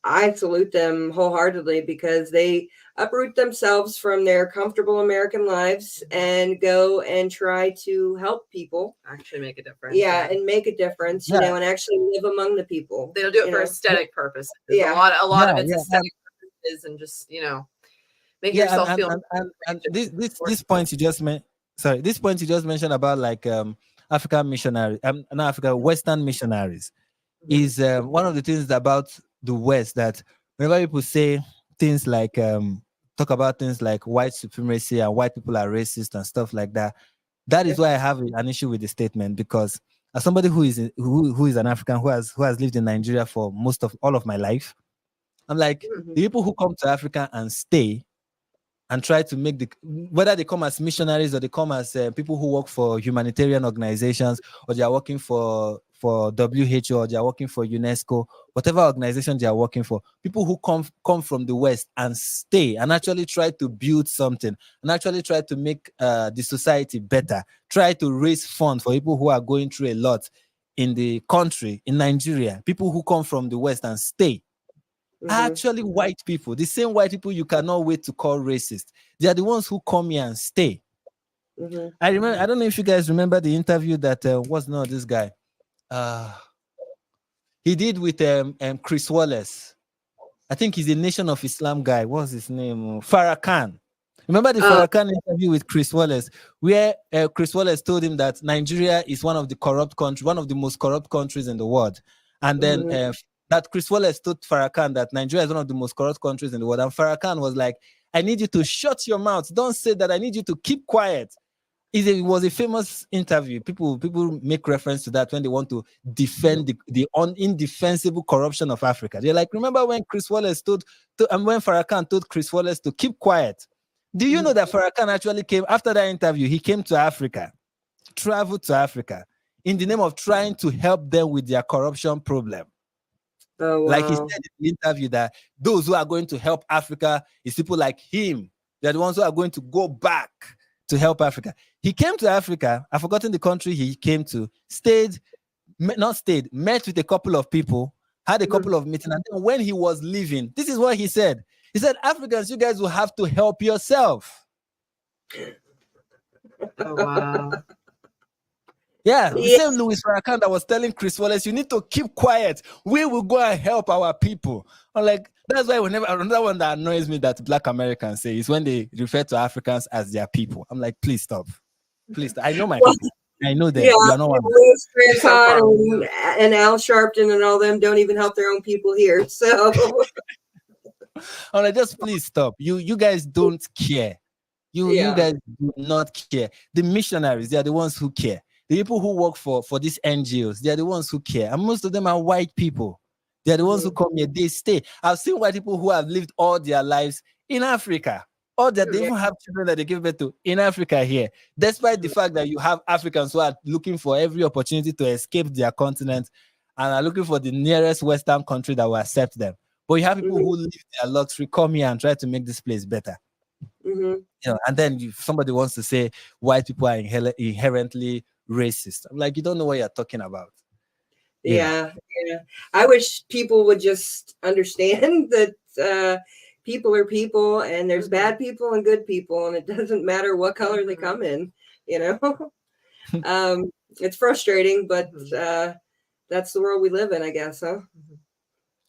I salute them wholeheartedly because they uproot themselves from their comfortable American lives and go and try to help people. Actually make a difference. Yeah, and make a difference, you know, and actually live among the people. They don't do it for aesthetic purposes. A lot of it's aesthetic purposes and just, make yourself feel. And this point you just mentioned about like African missionaries, not Africa, Western missionaries, is one of the things about the West that whenever people say things like talk about things like white supremacy and white people are racist and stuff like that, that is why I have an issue with the statement, because as somebody who is an African who has lived in Nigeria for all of my life, I'm like, the people who come to Africa and stay and try to make whether they come as missionaries or they come as people who work for humanitarian organizations, or they are working for WHO, or they are working for UNESCO, whatever organization they are working for, people who come from the West and stay and actually try to build something and actually try to make the society better, try to raise funds for people who are going through a lot in the country, in Nigeria, people who come from the West and stay. Are actually white people, the same white people you cannot wait to call racist. They are the ones who come here and stay. I remember, I don't know if you guys remember the interview that this guy he did with Chris Wallace. I think he's a Nation of Islam guy. What's his name? Farrakhan. Remember the Farrakhan interview with Chris Wallace, where Chris Wallace told him that Nigeria is one of the most corrupt countries in the world, and then that Chris Wallace told Farrakhan that Nigeria is one of the most corrupt countries in the world. And Farrakhan was like, I need you to shut your mouth. Don't say that. I need you to keep quiet. It was a famous interview. People make reference to that when they want to defend the indefensible corruption of Africa. They're like, remember when Chris Wallace when Farrakhan told Chris Wallace to keep quiet? Do you know that Farrakhan actually came after that interview? He came to Africa, traveled to Africa in the name of trying to help them with their corruption problem. Oh, wow. Like he said in the interview that those who are going to help Africa is people like him. They're the ones who are going to go back to help Africa. He came to Africa. I've forgotten the country he came to. Met with a couple of people, had a couple of meetings. And then when he was leaving, this is what he said. He said, Africans, you guys will have to help yourself. Oh, wow. Yeah, the same Louis Farrakhan that was telling Chris Wallace, you need to keep quiet. We will go and help our people. I'm like, that's why another one that annoys me that Black Americans say is when they refer to Africans as their people. I'm like, please stop. Please stop. I know my people. I know them. Yeah, you are not one. Louis Farrakhan and Al Sharpton and all them don't even help their own people here. So I'm like, just please stop. You guys don't care. You guys do not care. The missionaries, they are the ones who care. The people who work for these NGOs, they are the ones who care. And most of them are white people. They are the ones who come here, they stay. I've seen white people who have lived all their lives in Africa. Or that they even have children that they give birth to in Africa here. Despite the fact that you have Africans who are looking for every opportunity to escape their continent and are looking for the nearest Western country that will accept them. But you have people who live their luxury, come here and try to make this place better. You know, and then somebody wants to say white people are inherently racist. I'm like, you don't know what you're talking about. Yeah. I wish people would just understand that people are people, and there's bad people and good people, and it doesn't matter what color they come in. You know, it's frustrating, but that's the world we live in, I guess. Huh?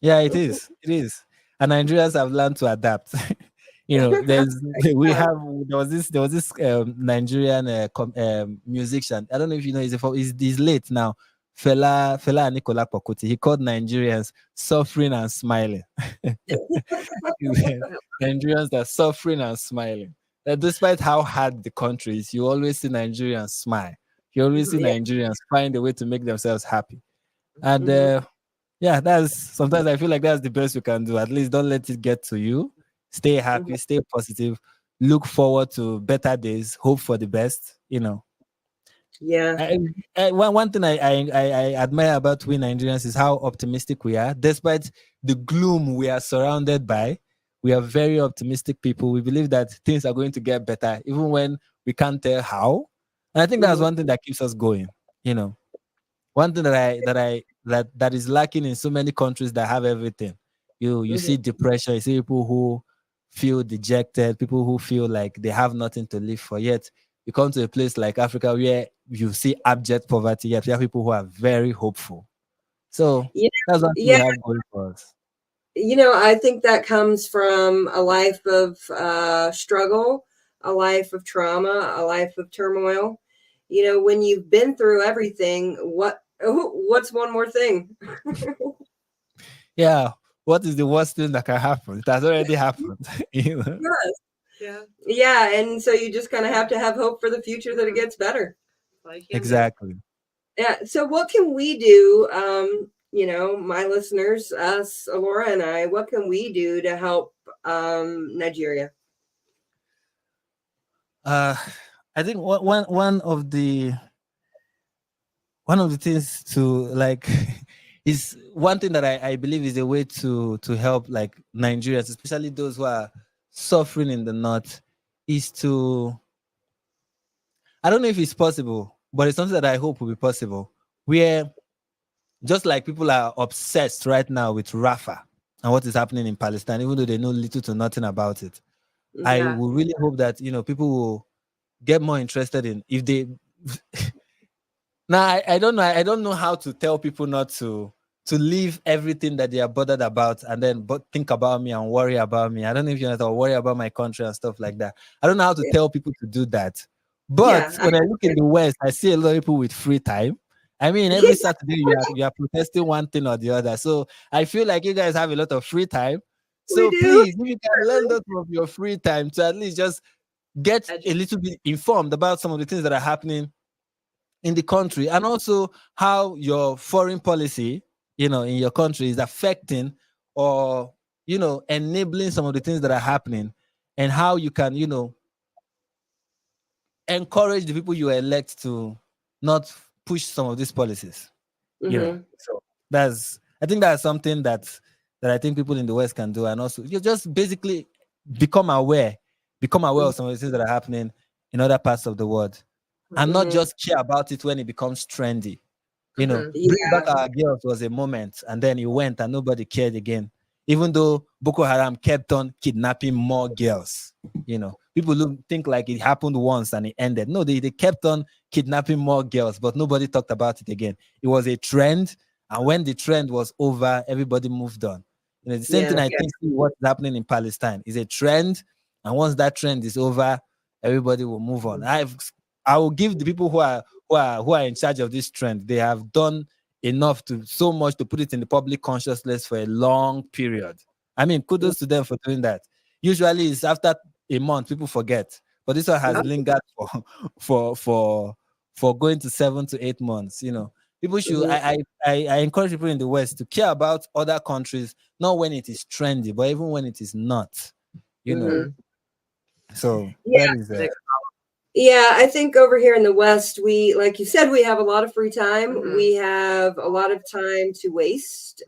Yeah, it is. It is. And Nigerians have learned to adapt. You know, there was this Nigerian musician. I don't know if you know, he's late now. Fela Nicola Pokuti. He called Nigerians suffering and smiling. Nigerians are suffering and smiling. Despite how hard the country is, you always see Nigerians smile. You always see Nigerians find a way to make themselves happy. And sometimes I feel like that's the best we can do. At least don't let it get to you. Stay happy, stay positive, look forward to better days, hope for the best, you know. Yeah. One thing I admire about we Nigerians is how optimistic we are. Despite the gloom we are surrounded by, we are very optimistic people. We believe that things are going to get better, even when we can't tell how. And I think that's one thing that keeps us going, you know. One thing that is lacking in so many countries that have everything. You see depression, you see people who feel dejected, people who feel like they have nothing to live for. Yet you come to a place like Africa where you see abject poverty, yet you have people who are very hopeful. So that's what we have going for us. You know, I think that comes from a life of struggle, a life of trauma, a life of turmoil. You know, when you've been through everything, what's one more thing? Yeah. What is the worst thing that can happen? It has already happened. You know? Yeah. And so you just kind of have to have hope for the future that it gets better. Exactly. Yeah. So what can we do my listeners, us, Alora and I, what can we do to help Nigeria? I think one of the things to like is one thing that I believe is a way to help like Nigerians, especially those who are suffering in the north, is to, I don't know if it's possible, but it's something that I hope will be possible, where just like people are obsessed right now with Rafah and what is happening in Palestine, even though they know little to nothing about it. Yeah. I will really hope that people will get more interested in if they now I don't know how to tell people not to leave everything that they are bothered about and then think about me and worry about me. I don't know if you know, worry about my country and stuff like that. I don't know how to tell people to do that. But when I look in the West, I see a lot of people with free time. I mean, every Saturday you are protesting one thing or the other. So I feel like you guys have a lot of free time. So please, if you can learn that from your free time to at least just get a little bit informed about some of the things that are happening in the country, and also how your foreign policy, in your country is affecting or, enabling some of the things that are happening, and how you can, encourage the people you elect to not push some of these policies. So I think that's something that I think people in the West can do, and also you just basically become aware of some of the things that are happening in other parts of the world, and not just care about it when it becomes trendy. Bring back our girls was a moment, and then it went and nobody cared again. Even though Boko Haram kept on kidnapping more girls, people think like it happened once and it ended. No, they kept on kidnapping more girls, but nobody talked about it again. It was a trend, and when the trend was over, everybody moved on. The same thing I think what's happening in Palestine is a trend, and once that trend is over, everybody will move on. I will give the people who are in charge of this trend, they have done enough so much to put it in the public consciousness for a long period. I mean, kudos to them for doing that. Usually it's after a month people forget, but this one has lingered for going to 7 to 8 months. People should I encourage people in the West to care about other countries, not when it is trendy, but even when it is not. So that is yeah, I think over here in the West, we, like you said, we have a lot of free time. We have a lot of time to waste.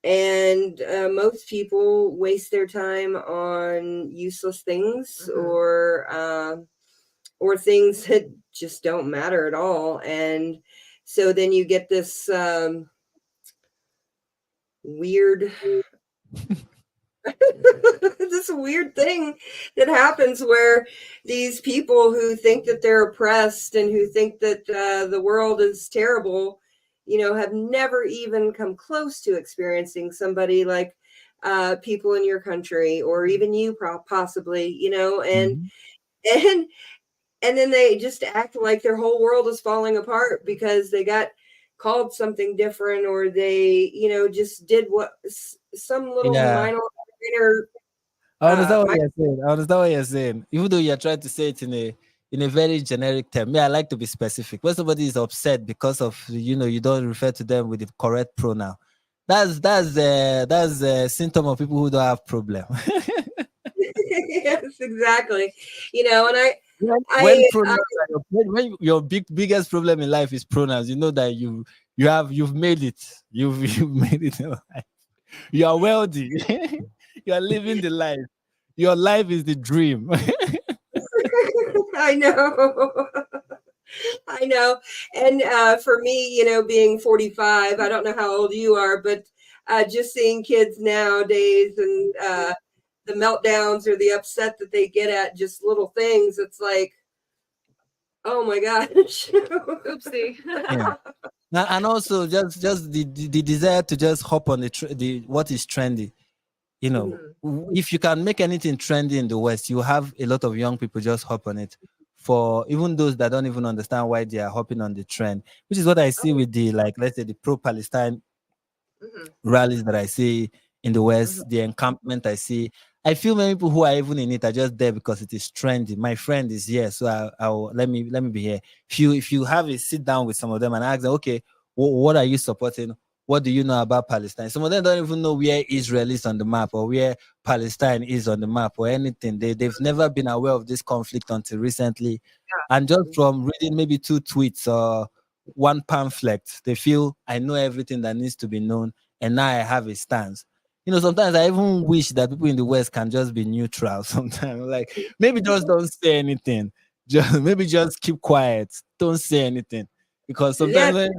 And most people waste their time on useless things or things that just don't matter at all. And so then you get this weird this weird thing that happens where these people who think that they're oppressed and who think that the world is terrible, have never even come close to experiencing somebody like people in your country, or even you possibly, and then they just act like their whole world is falling apart because they got called something different, or they, just did what some little minor. I understand what you're saying. Even though you're trying to say it in a very generic term. I like to be specific. When somebody is upset because of you don't refer to them with the correct pronoun, that's a symptom of people who don't have problem. Yes, exactly. And when your biggest problem in life is pronouns, that you've made it. You've made it in life. You are wealthy. You are living the life. Your life is the dream. I know. And for me, being 45, I don't know how old you are, but just seeing kids nowadays and the meltdowns or the upset that they get at just little things, it's like, oh my gosh. Oopsie. Yeah. And also just the desire to just hop on the what is trendy. If you can make anything trendy in the West, you have a lot of young people just hop on it. For even those that don't even understand why they are hopping on the trend, which is what I see with the, like, let's say the pro-Palestine rallies that I see in the West, the encampment I see. I feel many people who are even in it are just there because it is trendy. My friend is here, so I'll let me be here. If you have a sit down with some of them and ask them, okay, What are you supporting? What do you know about Palestine? Some of them don't even know where Israel is on the map or where Palestine is on the map or anything. They've never been aware of this conflict until recently. And just from reading maybe 2 tweets or 1 pamphlet, they feel I know everything that needs to be known and now I have a stance. Sometimes I even wish that people in the West can just be neutral sometimes. Like, maybe just don't say anything. Just keep quiet. Don't say anything. Because sometimes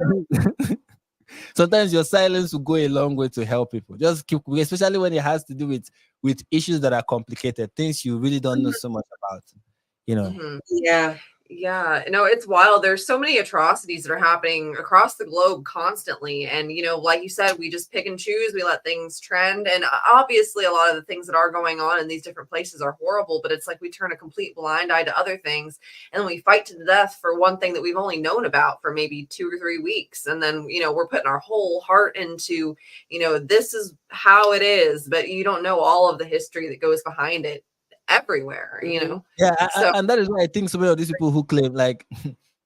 sometimes your silence will go a long way to help people. Just keep, especially when it has to do with issues that are complicated, things you really don't know so much about. Yeah, no, it's wild. There's so many atrocities that are happening across the globe constantly. And, like you said, we just pick and choose. We let things trend. And obviously, a lot of the things that are going on in these different places are horrible, but it's like we turn a complete blind eye to other things. And then we fight to the death for one thing that we've only known about for maybe 2 or 3 weeks. And then, we're putting our whole heart into, this is how it is, but you don't know all of the history that goes behind it everywhere. And that is why I think so many of these people who claim, like,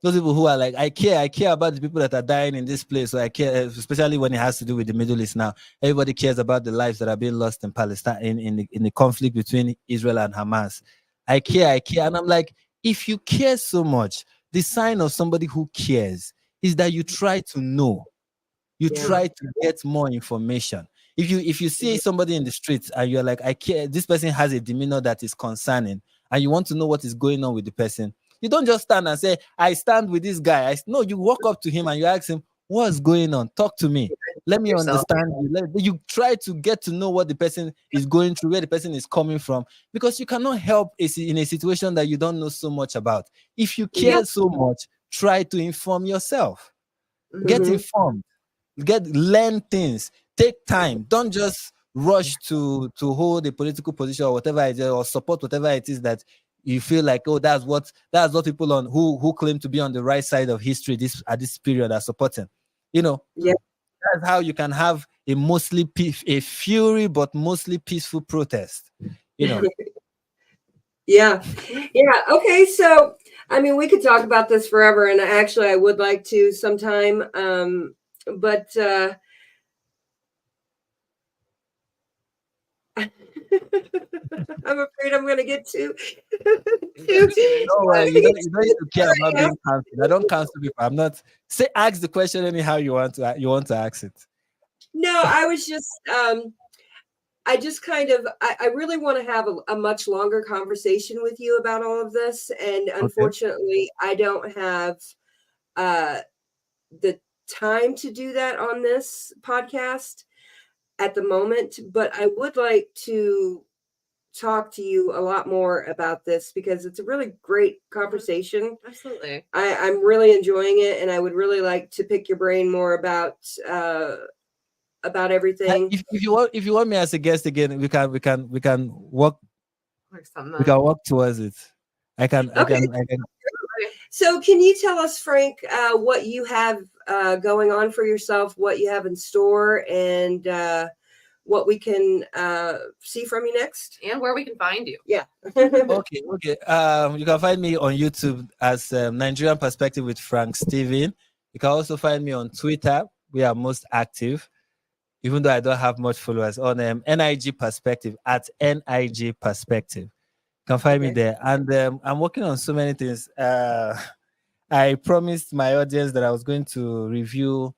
those people who are like, I care about the people that are dying in this place, so I care, especially when it has to do with the Middle East. Now everybody cares about the lives that are being lost in Palestine, in the conflict between Israel and Hamas. I care, and I'm like, if you care so much, the sign of somebody who cares is that you try to know, you try to get more information. If you see somebody in the streets and you're like, I care, this person has a demeanor that is concerning, and you want to know what is going on with the person, you don't just stand and say, I stand with this guy. No, you walk up to him and you ask him, what's going on? Talk to me. Let me understand you. You try to get to know what the person is going through, where the person is coming from, because you cannot help in a situation that you don't know so much about. If you care so much, try to inform yourself. Get informed. Learn things. Take time. Don't just rush to hold a political position or whatever it is, or support whatever it is that you feel like, oh, that's what people on who claim to be on the right side of history at this period are supporting. That's how you can have a fury but mostly peaceful protest. Yeah. Okay, so I mean, we could talk about this forever, and actually I would like to sometime, but I'm afraid I'm going to get too. You don't need to care about being cancelled. I don't cancel people. I'm not. Ask the question anyhow you want to ask it. No, I was just. I just kind of. I really want to have a much longer conversation with you about all of this, and unfortunately, I don't have the time to do that on this podcast at the moment, but I would like to talk to you a lot more about this because it's a really great conversation. Absolutely. I'm really enjoying it, and I would really like to pick your brain more about everything. If you want me as a guest again, we can work. We can work towards it. I can. So can you tell us, Frank, what you have going on for yourself, what you have in store, and what we can see from you next? And where we can find you. Yeah. Okay. You can find me on YouTube as Nigerian Perspective with Frank Steven. You can also find me on Twitter. We are most active, even though I don't have much followers, on NIG Perspective, at NIG Perspective. You can find me there. And I'm working on so many things. I promised my audience that I was going to review.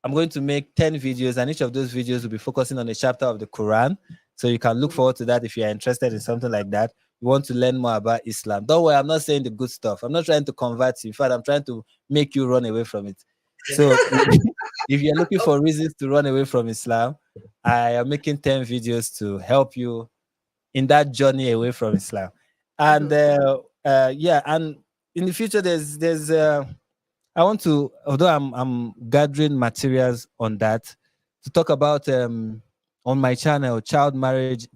I'm going to make 10 videos, and each of those videos will be focusing on a chapter of the Quran. So you can look forward to that if you're interested in something like that. You want to learn more about Islam. Don't worry, I'm not saying the good stuff. I'm not trying to convert you. In fact, I'm trying to make you run away from it. So if you're looking for reasons to run away from Islam, I am making 10 videos to help you in that journey away from Islam. And and in the future, there's I want to, although I'm gathering materials on that, to talk about on my channel, child marriage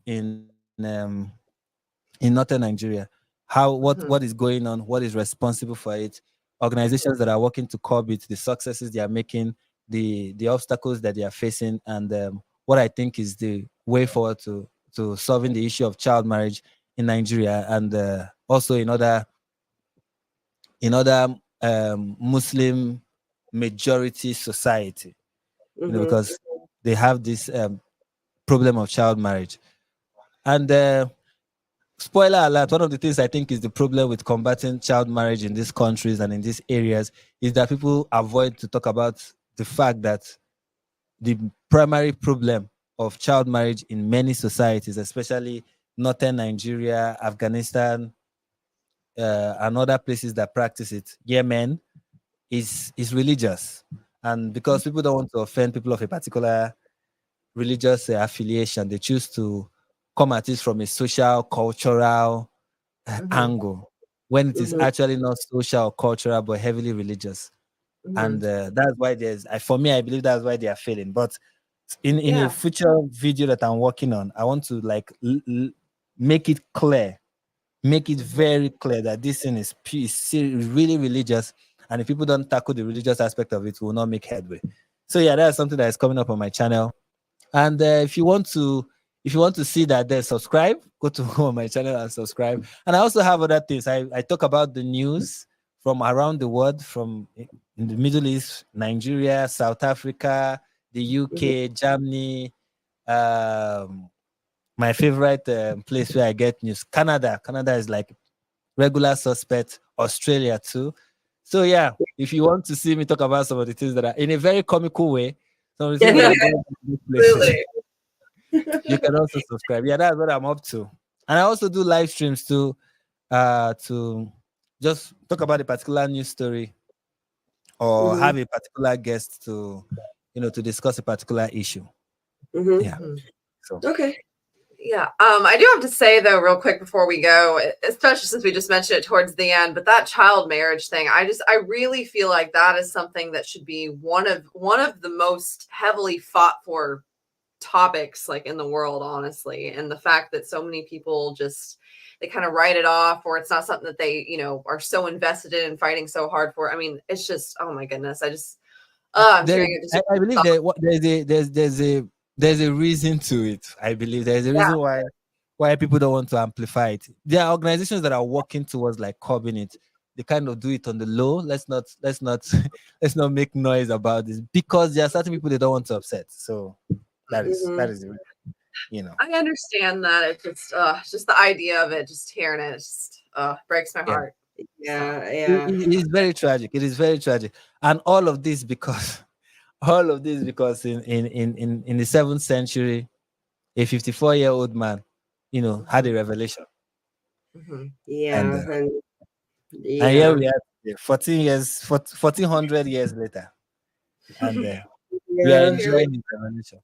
in northern Nigeria. What is going on, what is responsible for it, organizations that are working to curb it, the successes they are making, the obstacles that they are facing, and what I think is the way forward to solving the issue of child marriage in Nigeria, and also in other Muslim majority society, you know, Mhm. because they have this problem of child marriage. And spoiler alert, one of the things I think is the problem with combating child marriage in these countries and in these areas is that people avoid to talk about the fact that the primary problem of child marriage in many societies, especially northern Nigeria, Afghanistan, and other places that practice it, Yemen, is religious. And because people don't want to offend people of a particular religious affiliation, they choose to come at it from a social, cultural angle, when it is Mhm. actually not social or cultural, but heavily religious. And that's why for me, I believe that's why they are failing. But in Yeah. a future video that I'm working on, I want to like make it clear, make it very clear that this thing is really religious, and if people don't tackle the religious aspect of it, we will not make headway. So yeah, that's something that is coming up on my channel. And if you want to see that, then subscribe. Go to on my channel and subscribe. And I also have other things. I talk about the news from around the world, from in the Middle East, Nigeria, South Africa, the UK, Germany. My favorite place where I get news, Canada. Canada is like regular suspect. Australia too. So yeah, if you want to see me talk about some of the things that are in a very comical way, some of the things that are going on in these places, you can also subscribe. Yeah, that's what I'm up to. And I also do live streams to just talk about a particular news story or have a particular guest to discuss a particular issue. Yeah. So Okay. Yeah. I do have to say though, real quick before we go, especially since we just mentioned it towards the end, but that child marriage thing, I really feel like that is something that should be one of the most heavily fought for topics like in the world, honestly. And the fact that so many people just they kind of write it off, or it's not something that they, are so invested in and fighting so hard for. I mean, it's just, oh my goodness. I'm I believe there's a reason to it. I believe there's a reason why people don't want to amplify it. There are organizations that are working towards like curbing it. They kind of do it on the low. Let's not let's not make noise about this, because there are certain people they don't want to upset. So that is the reason, I understand that. It's just the idea of it, just hearing it, just breaks my heart. Yeah. It is very tragic. It is very tragic. And all of this because in the 7th century, a 54-year-old man, had a revelation. Yeah. And here we are, 1400 years later, and we are enjoying his revelation.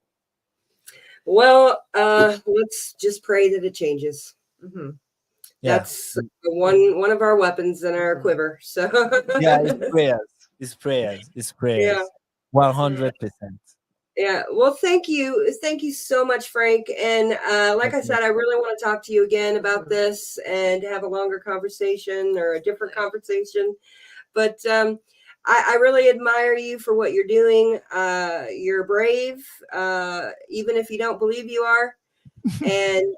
Well, let's just pray that it changes. That's one of our weapons in our quiver. So yeah, it's prayers. Yeah. 100%. Yeah. Well, thank you so much, Frank. And like I said, I really want to talk to you again about this and have a longer conversation or a different conversation. But I really admire you for what you're doing. You're brave, even if you don't believe you are. And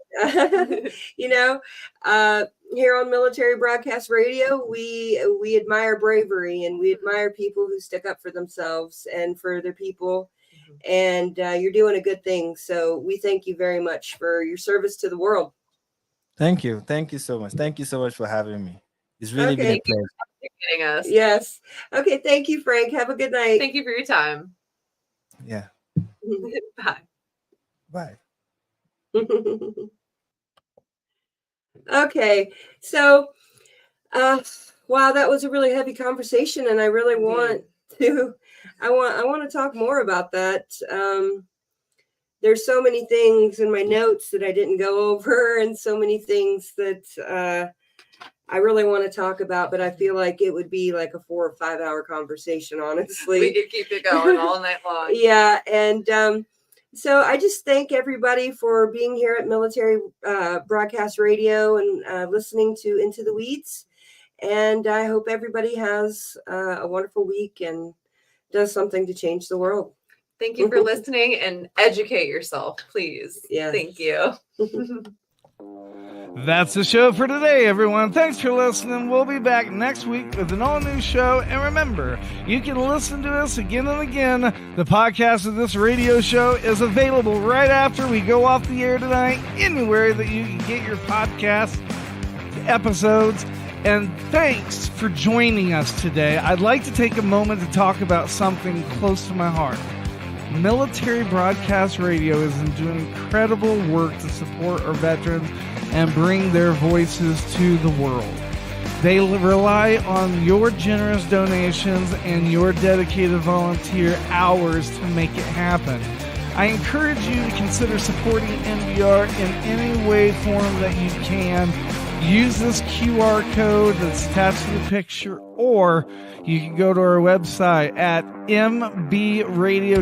here on Military Broadcast Radio, we admire bravery, and we admire people who stick up for themselves and for their people. And you're doing a good thing. So we thank you very much for your service to the world. Thank you so much. Thank you so much for having me. It's really been a pleasure. Getting us. Yes. Okay. Thank you, Frank. Have a good night. Thank you for your time. Yeah. Bye. Okay. So, wow, that was a really heavy conversation, and I really want to talk more about that. There's so many things in my notes that I didn't go over, and so many things that I really want to talk about, but I feel like it would be like a 4 or 5 hour conversation, honestly. We could keep it going all night long. Yeah. And so I just thank everybody for being here at Military Broadcast Radio and listening to Into the Weeds. And I hope everybody has a wonderful week and does something to change the world. Thank you for listening, and educate yourself, please. Yeah. Thank you. That's the show for today, everyone. Thanks for listening. We'll be back next week with an all-new show. And remember, you can listen to us again and again. The podcast of this radio show is available right after we go off the air tonight, anywhere that you can get your podcast episodes. And thanks for joining us today. I'd like to take a moment to talk about something close to my heart. Military Broadcast Radio is doing incredible work to support our veterans and bring their voices to the world. They rely on your generous donations and your dedicated volunteer hours to make it happen. I encourage you to consider supporting NBR in any way, form that you can. Use this QR code that's attached to the picture, or you can go to our website at mbradio.us.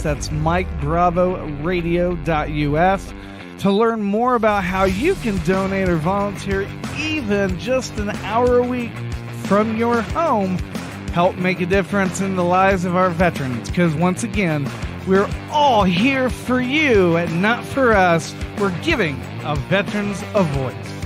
That's MikeBravoRadio.us to learn more about how you can donate or volunteer even just an hour a week from your home. Help make a difference in the lives of our veterans, because once again, we're all here for you and not for us. We're giving our veterans a voice.